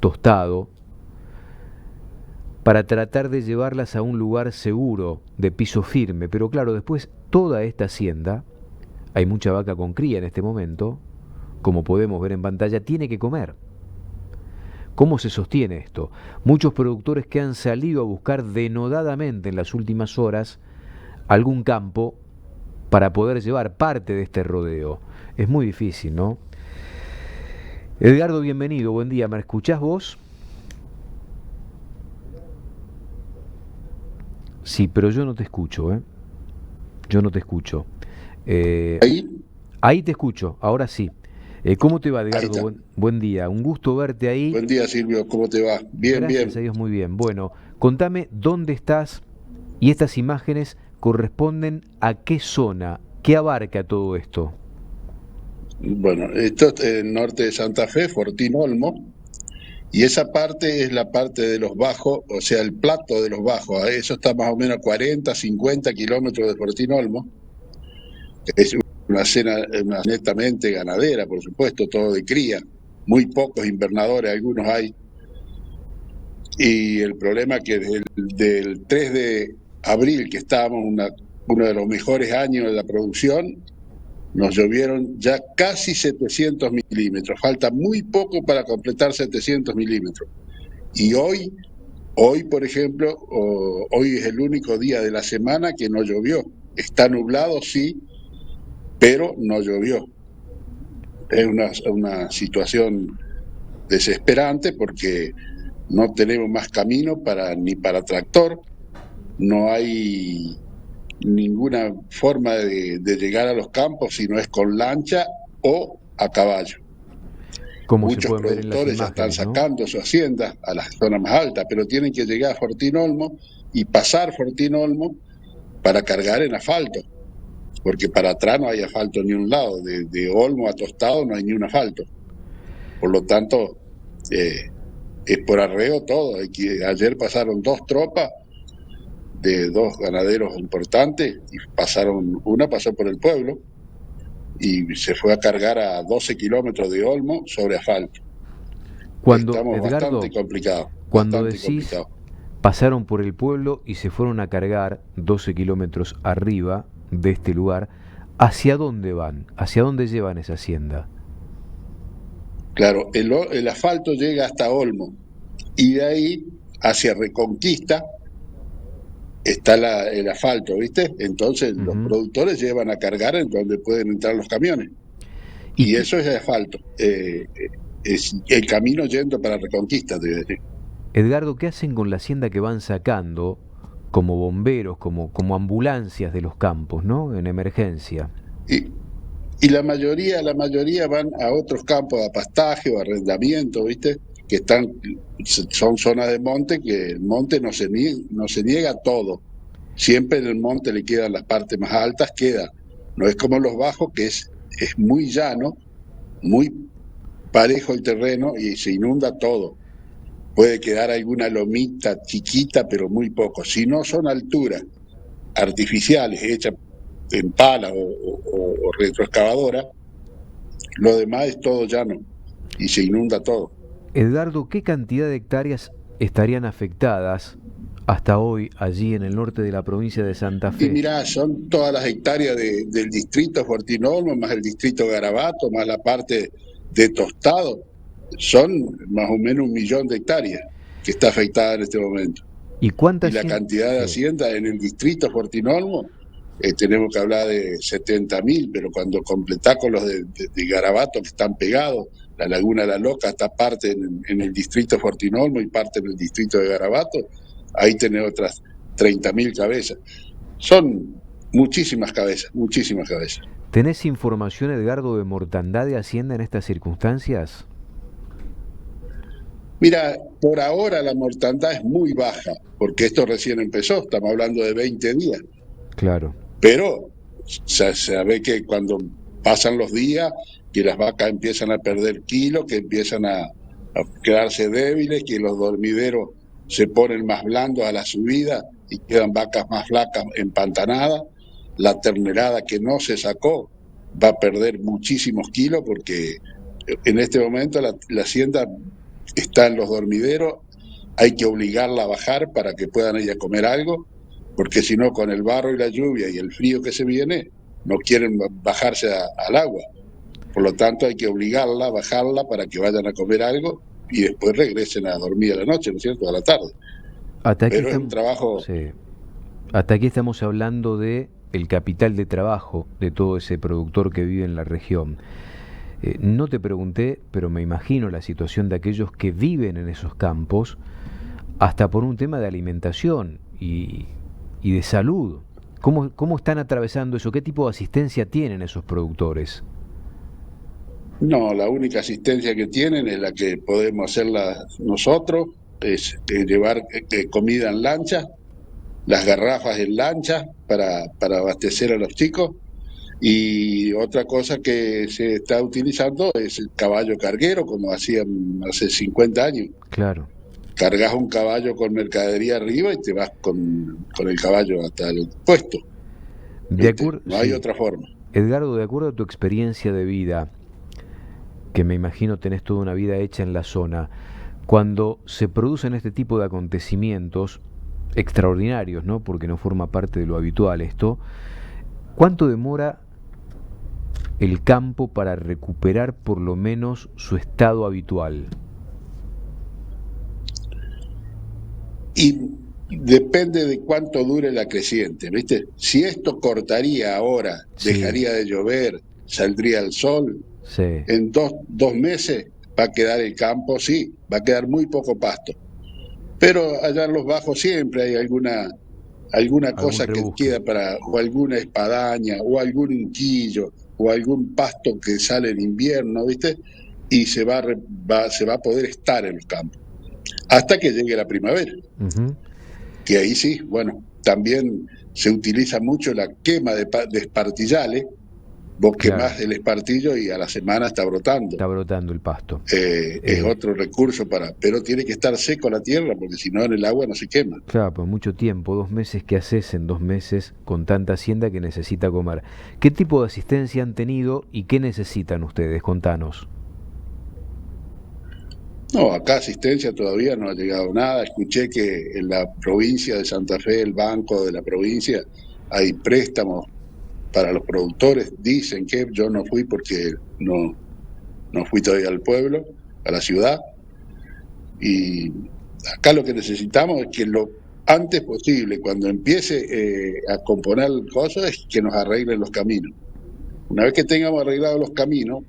Tostado, para tratar de llevarlas a un lugar seguro, de piso firme. Pero claro, después toda esta hacienda, hay mucha vaca con cría en este momento, como podemos ver en pantalla, tiene que comer. ¿Cómo se sostiene esto? Muchos productores que han salido a buscar denodadamente en las últimas horas algún campo para poder llevar parte de este rodeo. Es muy difícil, ¿no? Edgardo, bienvenido, buen día. ¿Me escuchás vos? Sí, pero yo no te escucho, ¿eh? Yo no te escucho. ¿Ahí? Ahí te escucho, ahora sí. ¿Cómo te va, Edgardo? Buen día, un gusto verte ahí. Buen día, Silvio, ¿cómo te va? Bien, Gracias a Dios, muy bien. Bueno, contame dónde estás y estas imágenes corresponden a qué zona, qué abarca todo esto. Bueno, esto es el norte de Santa Fe, Fortín Olmo, y esa parte es la parte de los bajos, o sea, el plato de los bajos. Eso está más o menos a 40, 50 kilómetros de Fortín Olmo. Es una zona netamente ganadera, por supuesto, todo de cría, muy pocos invernadores, algunos hay. Y el problema es que del 3 de abril, que estábamos uno de los mejores años de la producción, nos llovieron ya casi 700 milímetros. Falta muy poco para completar 700 milímetros. Y hoy, por ejemplo, hoy es el único día de la semana que no llovió. Está nublado, sí, pero no llovió. Es una situación desesperante porque no tenemos más camino ni para tractor, no hay ninguna forma de llegar a los campos si no es con lancha o a caballo. Muchos productores ya están sacando su hacienda a las zonas más altas, pero tienen que llegar a Fortín Olmo y pasar Fortín Olmo para cargar en asfalto, porque para atrás no hay asfalto ni un lado, de Olmo a Tostado no hay ni un asfalto. Por lo tanto, es por arreo todo. Ayer pasaron 2 tropas de 2 ganaderos importantes y una pasó por el pueblo y se fue a cargar a 12 kilómetros de Olmo sobre asfalto. Estamos Edgardo, bastante complicados. Cuando decís pasaron por el pueblo y se fueron a cargar 12 kilómetros arriba de este lugar, ¿hacia dónde van? ¿Hacia dónde llevan esa hacienda? Claro, el asfalto llega hasta Olmo y de ahí hacia Reconquista está el asfalto, ¿viste? Entonces los productores llevan a cargar en donde pueden entrar los camiones. Y eso es el asfalto. Es el camino yendo para Reconquista, te voy a decir. Edgardo, ¿qué hacen con la hacienda que van sacando como bomberos, como ambulancias de los campos, ¿no? En emergencia. Y la mayoría van a otros campos de pastaje o arrendamiento, ¿viste? Que son zonas de monte, que el monte no se niega todo. Siempre en el monte le quedan las partes más altas, no es como los bajos, que es muy llano, muy parejo el terreno y se inunda todo. Puede quedar alguna lomita chiquita, pero muy poco. Si no son alturas artificiales hechas en pala o retroexcavadora, lo demás es todo llano y se inunda todo. Edgardo, ¿qué cantidad de hectáreas estarían afectadas hasta hoy allí en el norte de la provincia de Santa Fe? Y mirá, son todas las hectáreas del distrito Fortinolmo, más el distrito Garabato, más la parte de Tostado. Son más o menos 1 millón de hectáreas que está afectada en este momento. ¿Y cuántas? Y la cantidad de haciendas en el distrito Fortinolmo, tenemos que hablar de 70.000, pero cuando completás con los de Garabato que están pegados, la Laguna La Loca está parte en el distrito Fortinolmo y parte en el distrito de Garabato, ahí tenés otras 30.000 cabezas. Son muchísimas cabezas, muchísimas cabezas. ¿Tenés información, Edgardo, de mortandad de hacienda en estas circunstancias? Mira, por ahora la mortandad es muy baja, porque esto recién empezó, estamos hablando de 20 días. Claro. Pero se ve que cuando pasan los días, que las vacas empiezan a perder kilos, que empiezan a quedarse débiles, que los dormideros se ponen más blandos a la subida y quedan vacas más flacas, empantanadas. La ternerada que no se sacó va a perder muchísimos kilos, porque en este momento la hacienda está en los dormideros, hay que obligarla a bajar para que puedan ir a comer algo, porque si no, con el barro y la lluvia y el frío que se viene, no quieren bajarse al agua. Por lo tanto, hay que obligarla a bajarla para que vayan a comer algo y después regresen a dormir a la noche, ¿no es cierto?, a la tarde. Pero es un trabajo... Sí. Hasta aquí estamos hablando de el capital de trabajo de todo ese productor que vive en la región. No te pregunté, pero me imagino la situación de aquellos que viven en esos campos, hasta por un tema de alimentación y de salud. ¿Cómo están atravesando eso? ¿Qué tipo de asistencia tienen esos productores? No, la única asistencia que tienen es la que podemos hacerla nosotros, es llevar comida en lancha, las garrafas en lancha para abastecer a los chicos. Y otra cosa que se está utilizando es el caballo carguero, como hacían hace 50 años. Claro. Cargas un caballo con mercadería arriba y te vas con el caballo hasta el puesto. No hay otra forma. Edgardo, de acuerdo a tu experiencia de vida, que me imagino tenés toda una vida hecha en la zona, cuando se producen este tipo de acontecimientos extraordinarios, ¿no?, porque no forma parte de lo habitual esto, ¿cuánto demora el campo para recuperar por lo menos su estado habitual? Y depende de cuánto dure la creciente, ¿viste? Si esto cortaría ahora, dejaría de llover, saldría el sol, en dos meses va a quedar el campo, va a quedar muy poco pasto. Pero allá en los bajos siempre hay alguna cosa que queda o alguna espadaña, o algún inquillo, o algún pasto que sale en invierno, ¿viste? Y se va a poder estar en los campos hasta que llegue la primavera. Que ahí sí, bueno, también se utiliza mucho la quema de espartillales. Vos quemás el espartillo y a la semana está brotando. Está brotando el pasto. Es otro recurso pero tiene que estar seco la tierra, porque si no en el agua no se quema. Claro, pues mucho tiempo, 2 meses, ¿qué haces en 2 meses con tanta hacienda que necesita comer? ¿Qué tipo de asistencia han tenido y qué necesitan ustedes? Contanos. No, acá asistencia todavía no ha llegado nada. Escuché que en la provincia de Santa Fe, el banco de la provincia, hay préstamos para los productores. Dicen que yo no fui porque no fui todavía al pueblo, a la ciudad. Y acá lo que necesitamos es que lo antes posible, cuando empiece a componer el coso, es que nos arreglen los caminos. Una vez que tengamos arreglados los caminos,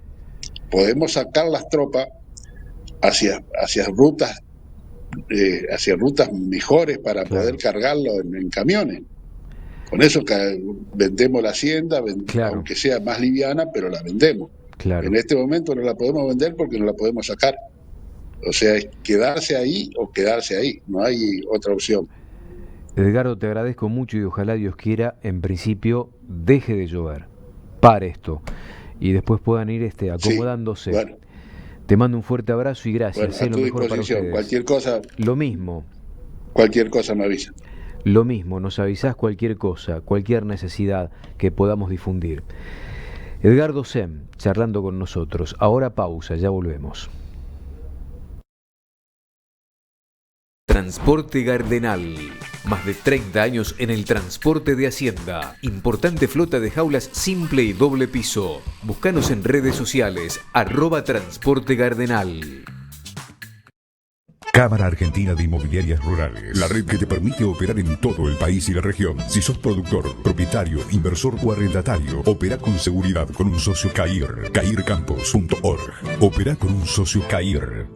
podemos sacar las tropas hacia rutas mejores para poder cargarlo en camiones. Con eso vendemos la hacienda, Claro. aunque sea más liviana, pero la vendemos. Claro. En este momento no la podemos vender porque no la podemos sacar. O sea, es quedarse ahí o quedarse ahí, no hay otra opción. Edgardo, te agradezco mucho y ojalá Dios quiera, en principio, deje de llover. Pare esto. Y después puedan ir acomodándose. Sí, bueno. Te mando un fuerte abrazo y gracias. Bueno, a lo tu mejor para disposición. ustedes. Cualquier cosa. Lo mismo. Cualquier cosa me avisa. Lo mismo, nos avisás cualquier cosa, cualquier necesidad que podamos difundir. Edgardo Sem, charlando con nosotros. Ahora pausa, ya volvemos. Transporte Gardenal. Más de 30 años en el transporte de Hacienda. Importante flota de jaulas simple y doble piso. Búscanos en redes sociales, @Transporte Gardenal. Cámara Argentina de Inmobiliarias Rurales, la red que te permite operar en todo el país y la región. Si sos productor, propietario, inversor o arrendatario, opera con seguridad con un socio CAIR, caircampos.org. Opera con un socio CAIR.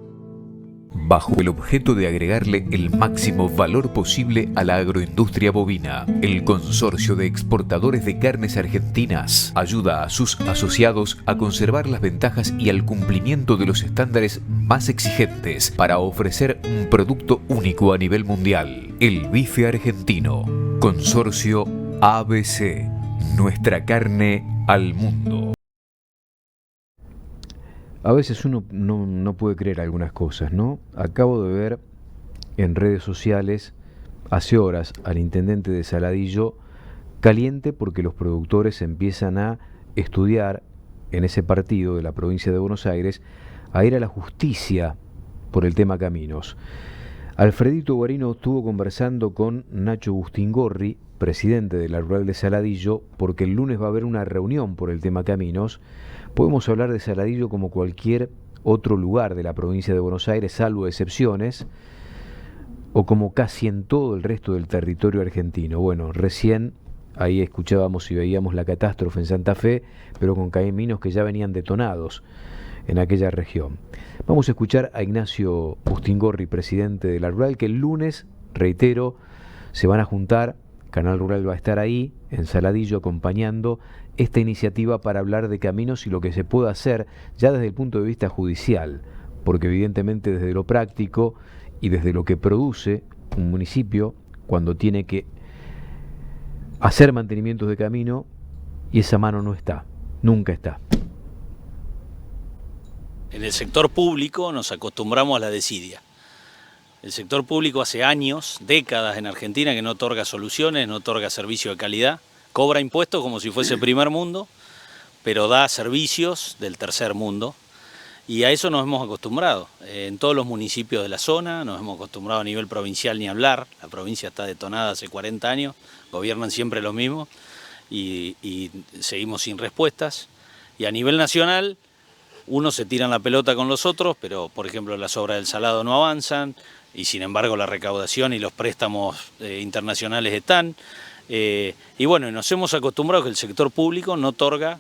Bajo el objeto de agregarle el máximo valor posible a la agroindustria bovina, el Consorcio de Exportadores de Carnes Argentinas ayuda a sus asociados a conservar las ventajas y al cumplimiento de los estándares más exigentes para ofrecer un producto único a nivel mundial. El bife argentino. Consorcio ABC. Nuestra carne al mundo. A veces uno no puede creer algunas cosas, ¿no? Acabo de ver en redes sociales hace horas al intendente de Saladillo caliente porque los productores empiezan a estudiar en ese partido de la provincia de Buenos Aires a ir a la justicia por el tema caminos. Alfredito Guarino estuvo conversando con Nacho Bustingorri, presidente de la Rural de Saladillo, porque el lunes va a haber una reunión por el tema caminos. Podemos hablar de Saladillo como cualquier otro lugar de la provincia de Buenos Aires, salvo excepciones, o como casi en todo el resto del territorio argentino. Bueno, recién ahí escuchábamos y veíamos la catástrofe en Santa Fe, pero con caminos que ya venían detonados en aquella región. Vamos a escuchar a Ignacio Bustingorri, presidente de la Rural, que el lunes, reitero, se van a juntar. Canal Rural va a estar ahí, en Saladillo, acompañando esta iniciativa para hablar de caminos y lo que se puede hacer ya desde el punto de vista judicial, porque evidentemente desde lo práctico y desde lo que produce un municipio cuando tiene que hacer mantenimientos de camino, y esa mano no está, nunca está. En el sector público nos acostumbramos a la desidia. El sector público hace años, décadas en Argentina, que no otorga soluciones, no otorga servicio de calidad, cobra impuestos como si fuese primer mundo, pero da servicios del tercer mundo, y a eso nos hemos acostumbrado. En todos los municipios de la zona nos hemos acostumbrado, a nivel provincial ni hablar. La provincia está detonada hace 40 años, gobiernan siempre los mismos y seguimos sin respuestas. Y a nivel nacional, unos se tiran la pelota con los otros, pero por ejemplo las obras del Salado no avanzan, y sin embargo la recaudación y los préstamos internacionales están. Y bueno, nos hemos acostumbrado que el sector público no otorga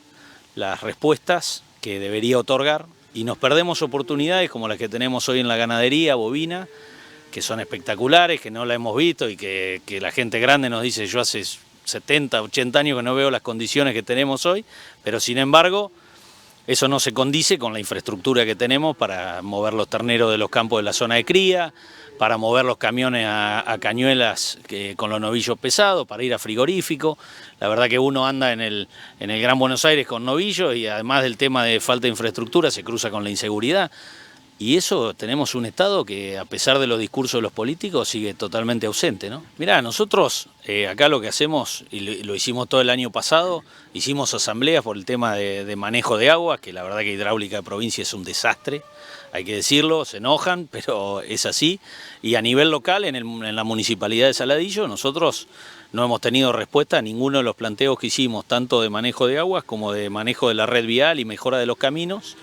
las respuestas que debería otorgar, y nos perdemos oportunidades como las que tenemos hoy en la ganadería bovina, que son espectaculares, que no la hemos visto y que la gente grande nos dice: yo hace 70, 80 años que no veo las condiciones que tenemos hoy, pero sin embargo eso no se condice con la infraestructura que tenemos para mover los terneros de los campos de la zona de cría, para mover los camiones a cañuelas con los novillos pesados, para ir a frigorífico. La verdad que uno anda en el Gran Buenos Aires con novillos, y además del tema de falta de infraestructura se cruza con la inseguridad. Y eso, tenemos un Estado que, a pesar de los discursos de los políticos, sigue totalmente ausente, ¿no? Mirá, nosotros acá lo que hacemos, y lo hicimos todo el año pasado, hicimos asambleas por el tema de manejo de agua, que la verdad que hidráulica de provincia es un desastre, hay que decirlo, se enojan, pero es así. Y a nivel local, en la municipalidad de Saladillo, nosotros no hemos tenido respuesta a ninguno de los planteos que hicimos, tanto de manejo de aguas como de manejo de la red vial y mejora de los caminos,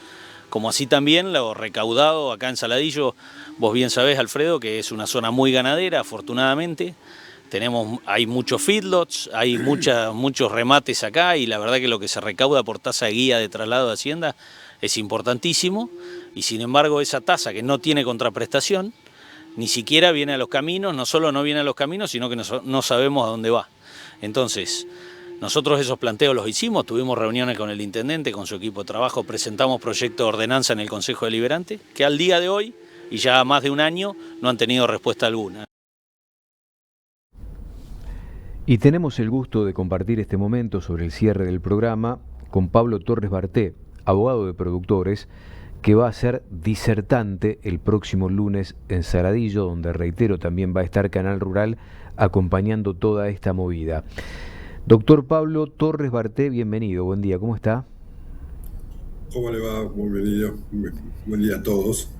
como así también lo recaudado acá en Saladillo. Vos bien sabés, Alfredo, que es una zona muy ganadera, afortunadamente. Hay muchos feedlots, hay muchos remates acá, y la verdad que lo que se recauda por tasa de guía de traslado de Hacienda es importantísimo, y sin embargo esa tasa, que no tiene contraprestación, ni siquiera viene a los caminos. No solo no viene a los caminos, sino que no sabemos a dónde va. Entonces, nosotros esos planteos los hicimos, tuvimos reuniones con el intendente, con su equipo de trabajo, presentamos proyecto de ordenanza en el Consejo Deliberante, que al día de hoy, y ya más de un año, no han tenido respuesta alguna. Y tenemos el gusto de compartir este momento sobre el cierre del programa con Pablo Torres Barté, abogado de productores, que va a ser disertante el próximo lunes en Saladillo, donde, reitero, también va a estar Canal Rural acompañando toda esta movida. Doctor Pablo Torres Barté, bienvenido, buen día, ¿cómo está? ¿Cómo le va? Muy bienvenido, buen día a todos.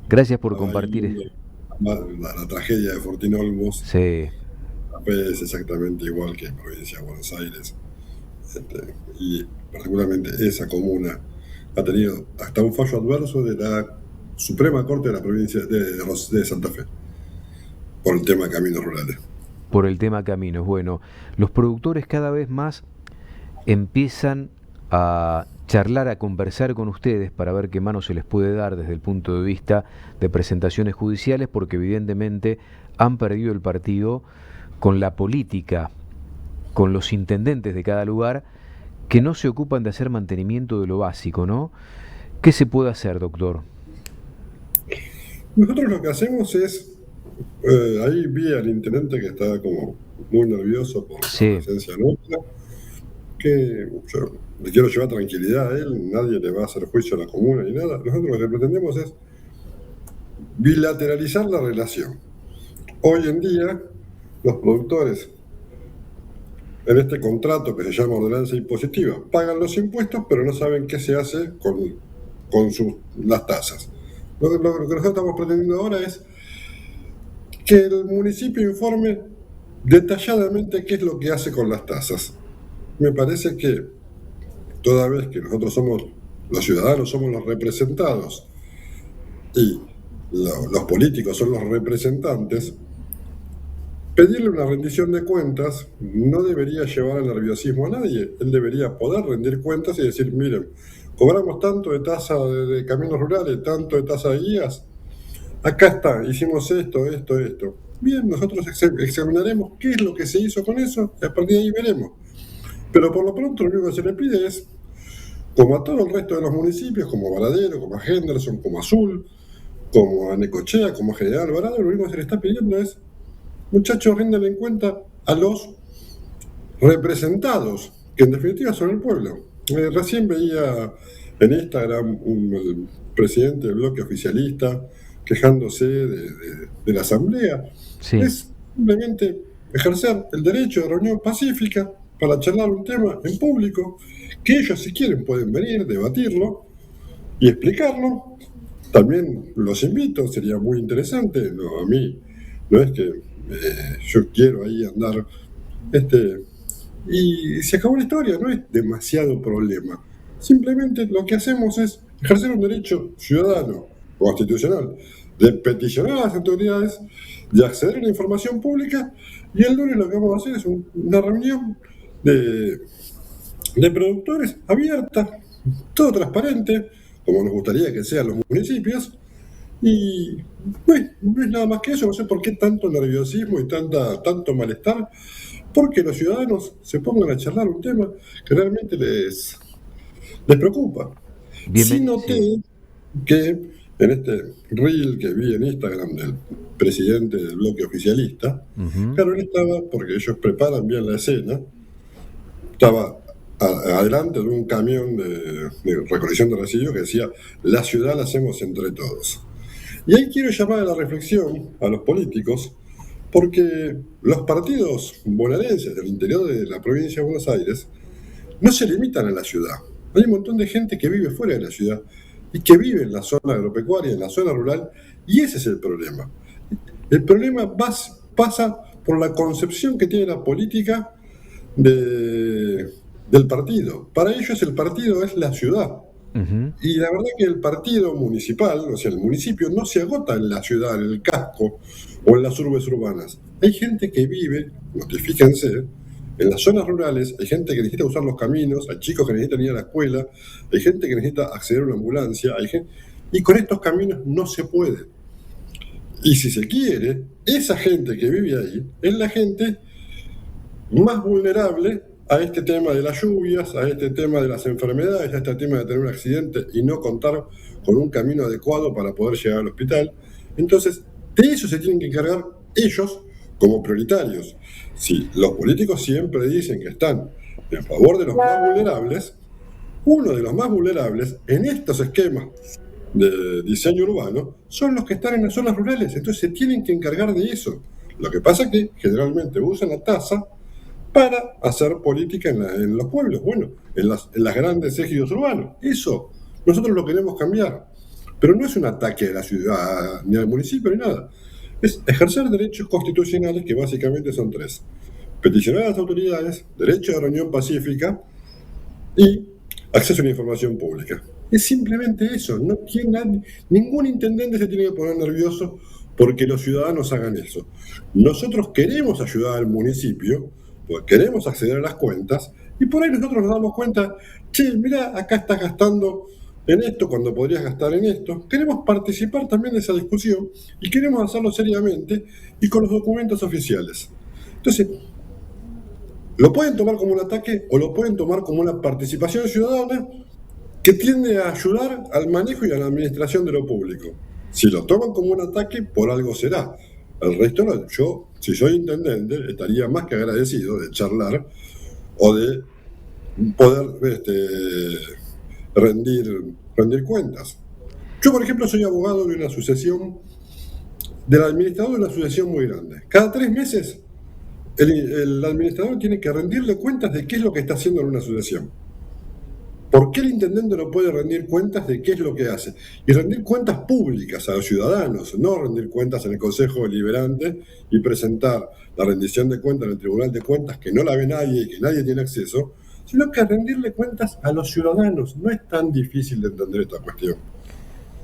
Gracias por compartir. La tragedia de Fortín Olmos. Sí. Es exactamente igual que en provincia de Buenos Aires. Y particularmente esa comuna ha tenido hasta un fallo adverso de la Suprema Corte de la provincia de Santa Fe por el tema de caminos rurales. Por el tema caminos. Bueno, los productores cada vez más empiezan a charlar, a conversar con ustedes para ver qué mano se les puede dar desde el punto de vista de presentaciones judiciales, porque evidentemente han perdido el partido con la política, con los intendentes de cada lugar, que no se ocupan de hacer mantenimiento de lo básico, ¿no? ¿Qué se puede hacer, doctor? Nosotros lo que hacemos es, ahí vi al intendente que está como muy nervioso por la presencia nuestra, que yo le quiero llevar tranquilidad a él, nadie le va a hacer juicio a la comuna ni nada. Nosotros lo que pretendemos es bilateralizar la relación. Hoy en día, los productores, en este contrato que se llama ordenanza impositiva, pagan los impuestos, pero no saben qué se hace con las tasas. Lo que nosotros estamos pretendiendo ahora es que el municipio informe detalladamente qué es lo que hace con las tasas. Me parece que toda vez que nosotros somos los ciudadanos, somos los representados y los políticos son los representantes, pedirle una rendición de cuentas no debería llevar al nerviosismo a nadie. Él debería poder rendir cuentas y decir, miren, cobramos tanto de tasa de caminos rurales, tanto de tasa de guías, acá está, hicimos esto. Bien, nosotros examinaremos qué es lo que se hizo con eso y a partir de ahí veremos. Pero por lo pronto lo único que se le pide es, como a todo el resto de los municipios, como a Varadero, como a Henderson, como a Azul, como a Necochea, como a General Alvarado, lo único que se le está pidiendo es, muchachos, ríndale en cuenta a los representados, que en definitiva son el pueblo. Recién veía en Instagram el presidente del bloque oficialista quejándose de la asamblea. Sí. Es simplemente ejercer el derecho de reunión pacífica para charlar un tema en público, que ellos, si quieren, pueden venir, debatirlo y explicarlo. También los invito, sería muy interesante. No, a mí no es que yo quiero ahí andar y se acabó la historia, no es demasiado problema. Simplemente lo que hacemos es ejercer un derecho ciudadano constitucional de peticionar a las autoridades, de acceder a la información pública, y el lunes lo que vamos a hacer es una reunión de productores abierta, todo transparente, como nos gustaría que sean los municipios. Y bueno, no es nada más que eso. No sé por qué tanto nerviosismo y tanto malestar, porque los ciudadanos se pongan a charlar un tema que realmente les preocupa. Sí noté que en este reel que vi en Instagram del presidente del bloque oficialista, claro, él estaba, porque ellos preparan bien la escena, estaba adelante de un camión de recolección de residuos que decía, la ciudad la hacemos entre todos. Y ahí quiero llamar a la reflexión a los políticos, porque los partidos bonaerenses del interior de la provincia de Buenos Aires no se limitan a la ciudad. Hay un montón de gente que vive fuera de la ciudad y que vive en la zona agropecuaria, en la zona rural, y ese es el problema. El problema pasa por la concepción que tiene la política del partido. Para ellos el partido es la ciudad. Y la verdad que el partido municipal, o sea, el municipio, no se agota en la ciudad, en el casco o en las urbes urbanas. Hay gente que vive, fíjense, en las zonas rurales, hay gente que necesita usar los caminos, hay chicos que necesitan ir a la escuela, hay gente que necesita acceder a una ambulancia, y con estos caminos no se puede. Y si se quiere, esa gente que vive ahí es la gente más vulnerable a este tema de las lluvias, a este tema de las enfermedades, a este tema de tener un accidente y no contar con un camino adecuado para poder llegar al hospital. Entonces, de eso se tienen que encargar ellos como prioritarios. Si los políticos siempre dicen que están en favor de los más vulnerables, uno de los más vulnerables en estos esquemas de diseño urbano son los que están en las zonas rurales, entonces se tienen que encargar de eso. Lo que pasa es que generalmente usan la tasa para hacer política en los pueblos, bueno, en las grandes ejidos urbanos. Eso nosotros lo queremos cambiar, pero no es un ataque a la ciudad, ni al municipio, ni nada. Es ejercer derechos constitucionales que básicamente son 3. Peticionar a las autoridades, derecho de reunión pacífica y acceso a la información pública. Es simplemente eso. Ningún intendente se tiene que poner nervioso porque los ciudadanos hagan eso. Nosotros queremos ayudar al municipio, porque queremos acceder a las cuentas, y por ahí nosotros nos damos cuenta, che, mirá, acá estás gastando en esto cuando podrías gastar en esto. Queremos participar también de esa discusión y queremos hacerlo seriamente y con los documentos oficiales. Entonces, lo pueden tomar como un ataque o lo pueden tomar como una participación ciudadana que tiende a ayudar al manejo y a la administración de lo público. Si lo toman como un ataque, por algo será. El resto no. Yo, si soy intendente, estaría más que agradecido de charlar o de poder rendir cuentas. Yo, por ejemplo, soy abogado de una asociación, del administrador de una asociación muy grande. Cada 3 meses, el administrador tiene que rendirle cuentas de qué es lo que está haciendo en una asociación. ¿Por qué el intendente no puede rendir cuentas de qué es lo que hace? Y rendir cuentas públicas a los ciudadanos, no rendir cuentas en el Consejo Deliberante y presentar la rendición de cuentas en el Tribunal de Cuentas, que no la ve nadie y que nadie tiene acceso, sino que rendirle cuentas a los ciudadanos. No es tan difícil de entender esta cuestión.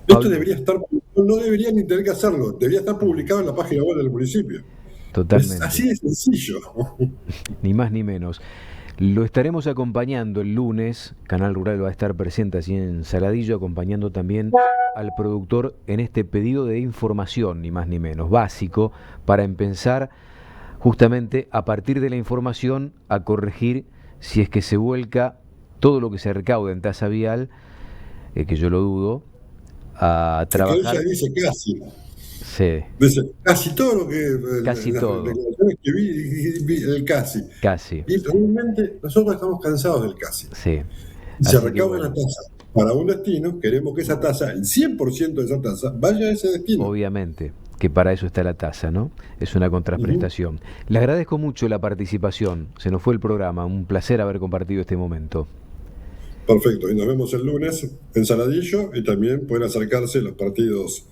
Esto debería estar, no deberían ni tener que hacerlo, debería estar publicado en la página web del municipio. Totalmente. Es así de sencillo. Ni más ni menos. Lo estaremos acompañando el lunes. Canal Rural va a estar presente así en Saladillo, acompañando también al productor en este pedido de información, ni más ni menos, básico, para empezar justamente a partir de la información a corregir si es que se vuelca todo lo que se recauda en tasa vial, que yo lo dudo, a trabajar. Ella dice casi. Sí. Dice casi todo lo que. Casi todo. Las declaraciones que vi el casi. Casi. Y realmente nosotros estamos cansados del casi. Sí. Si se recauda una tasa para un destino, queremos que esa tasa, el 100% de esa tasa, vaya a ese destino. Obviamente, que para eso está la tasa, ¿no? Es una contraprestación. Le agradezco mucho la participación. Se nos fue el programa. Un placer haber compartido este momento. Perfecto. Y nos vemos el lunes en Saladillo y también pueden acercarse los partidos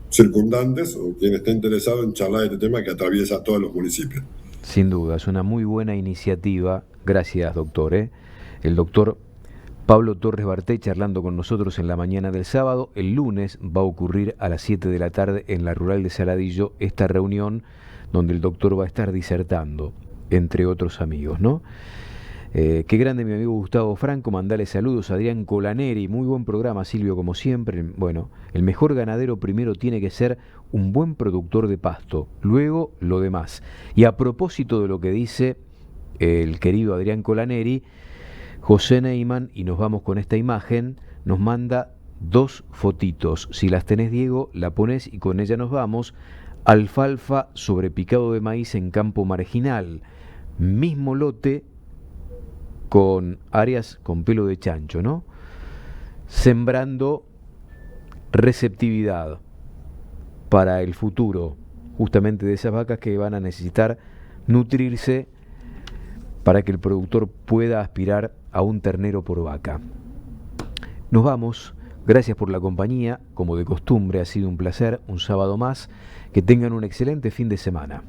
circundantes o quien esté interesado en charlar de este tema que atraviesa a todos los municipios. Sin duda, es una muy buena iniciativa. Gracias, doctor. El doctor Pablo Torres Barté charlando con nosotros en la mañana del sábado. El lunes va a ocurrir a las 7 de la tarde en la Rural de Saladillo esta reunión donde el doctor va a estar disertando, entre otros amigos, ¿no? Qué grande mi amigo Gustavo Franco, mandale saludos a Adrián Colaneri, muy buen programa Silvio como siempre. Bueno, el mejor ganadero primero tiene que ser un buen productor de pasto, luego lo demás. Y a propósito de lo que dice el querido Adrián Colaneri, José Neyman, y nos vamos con esta imagen, nos manda 2 fotitos. Si las tenés, Diego, la pones y con ella nos vamos. Alfalfa sobre picado de maíz en campo marginal, mismo lote, con áreas con pelo de chancho, ¿no? Sembrando receptividad para el futuro, justamente de esas vacas que van a necesitar nutrirse para que el productor pueda aspirar a un ternero por vaca. Nos vamos, gracias por la compañía, como de costumbre ha sido un placer, un sábado más, que tengan un excelente fin de semana.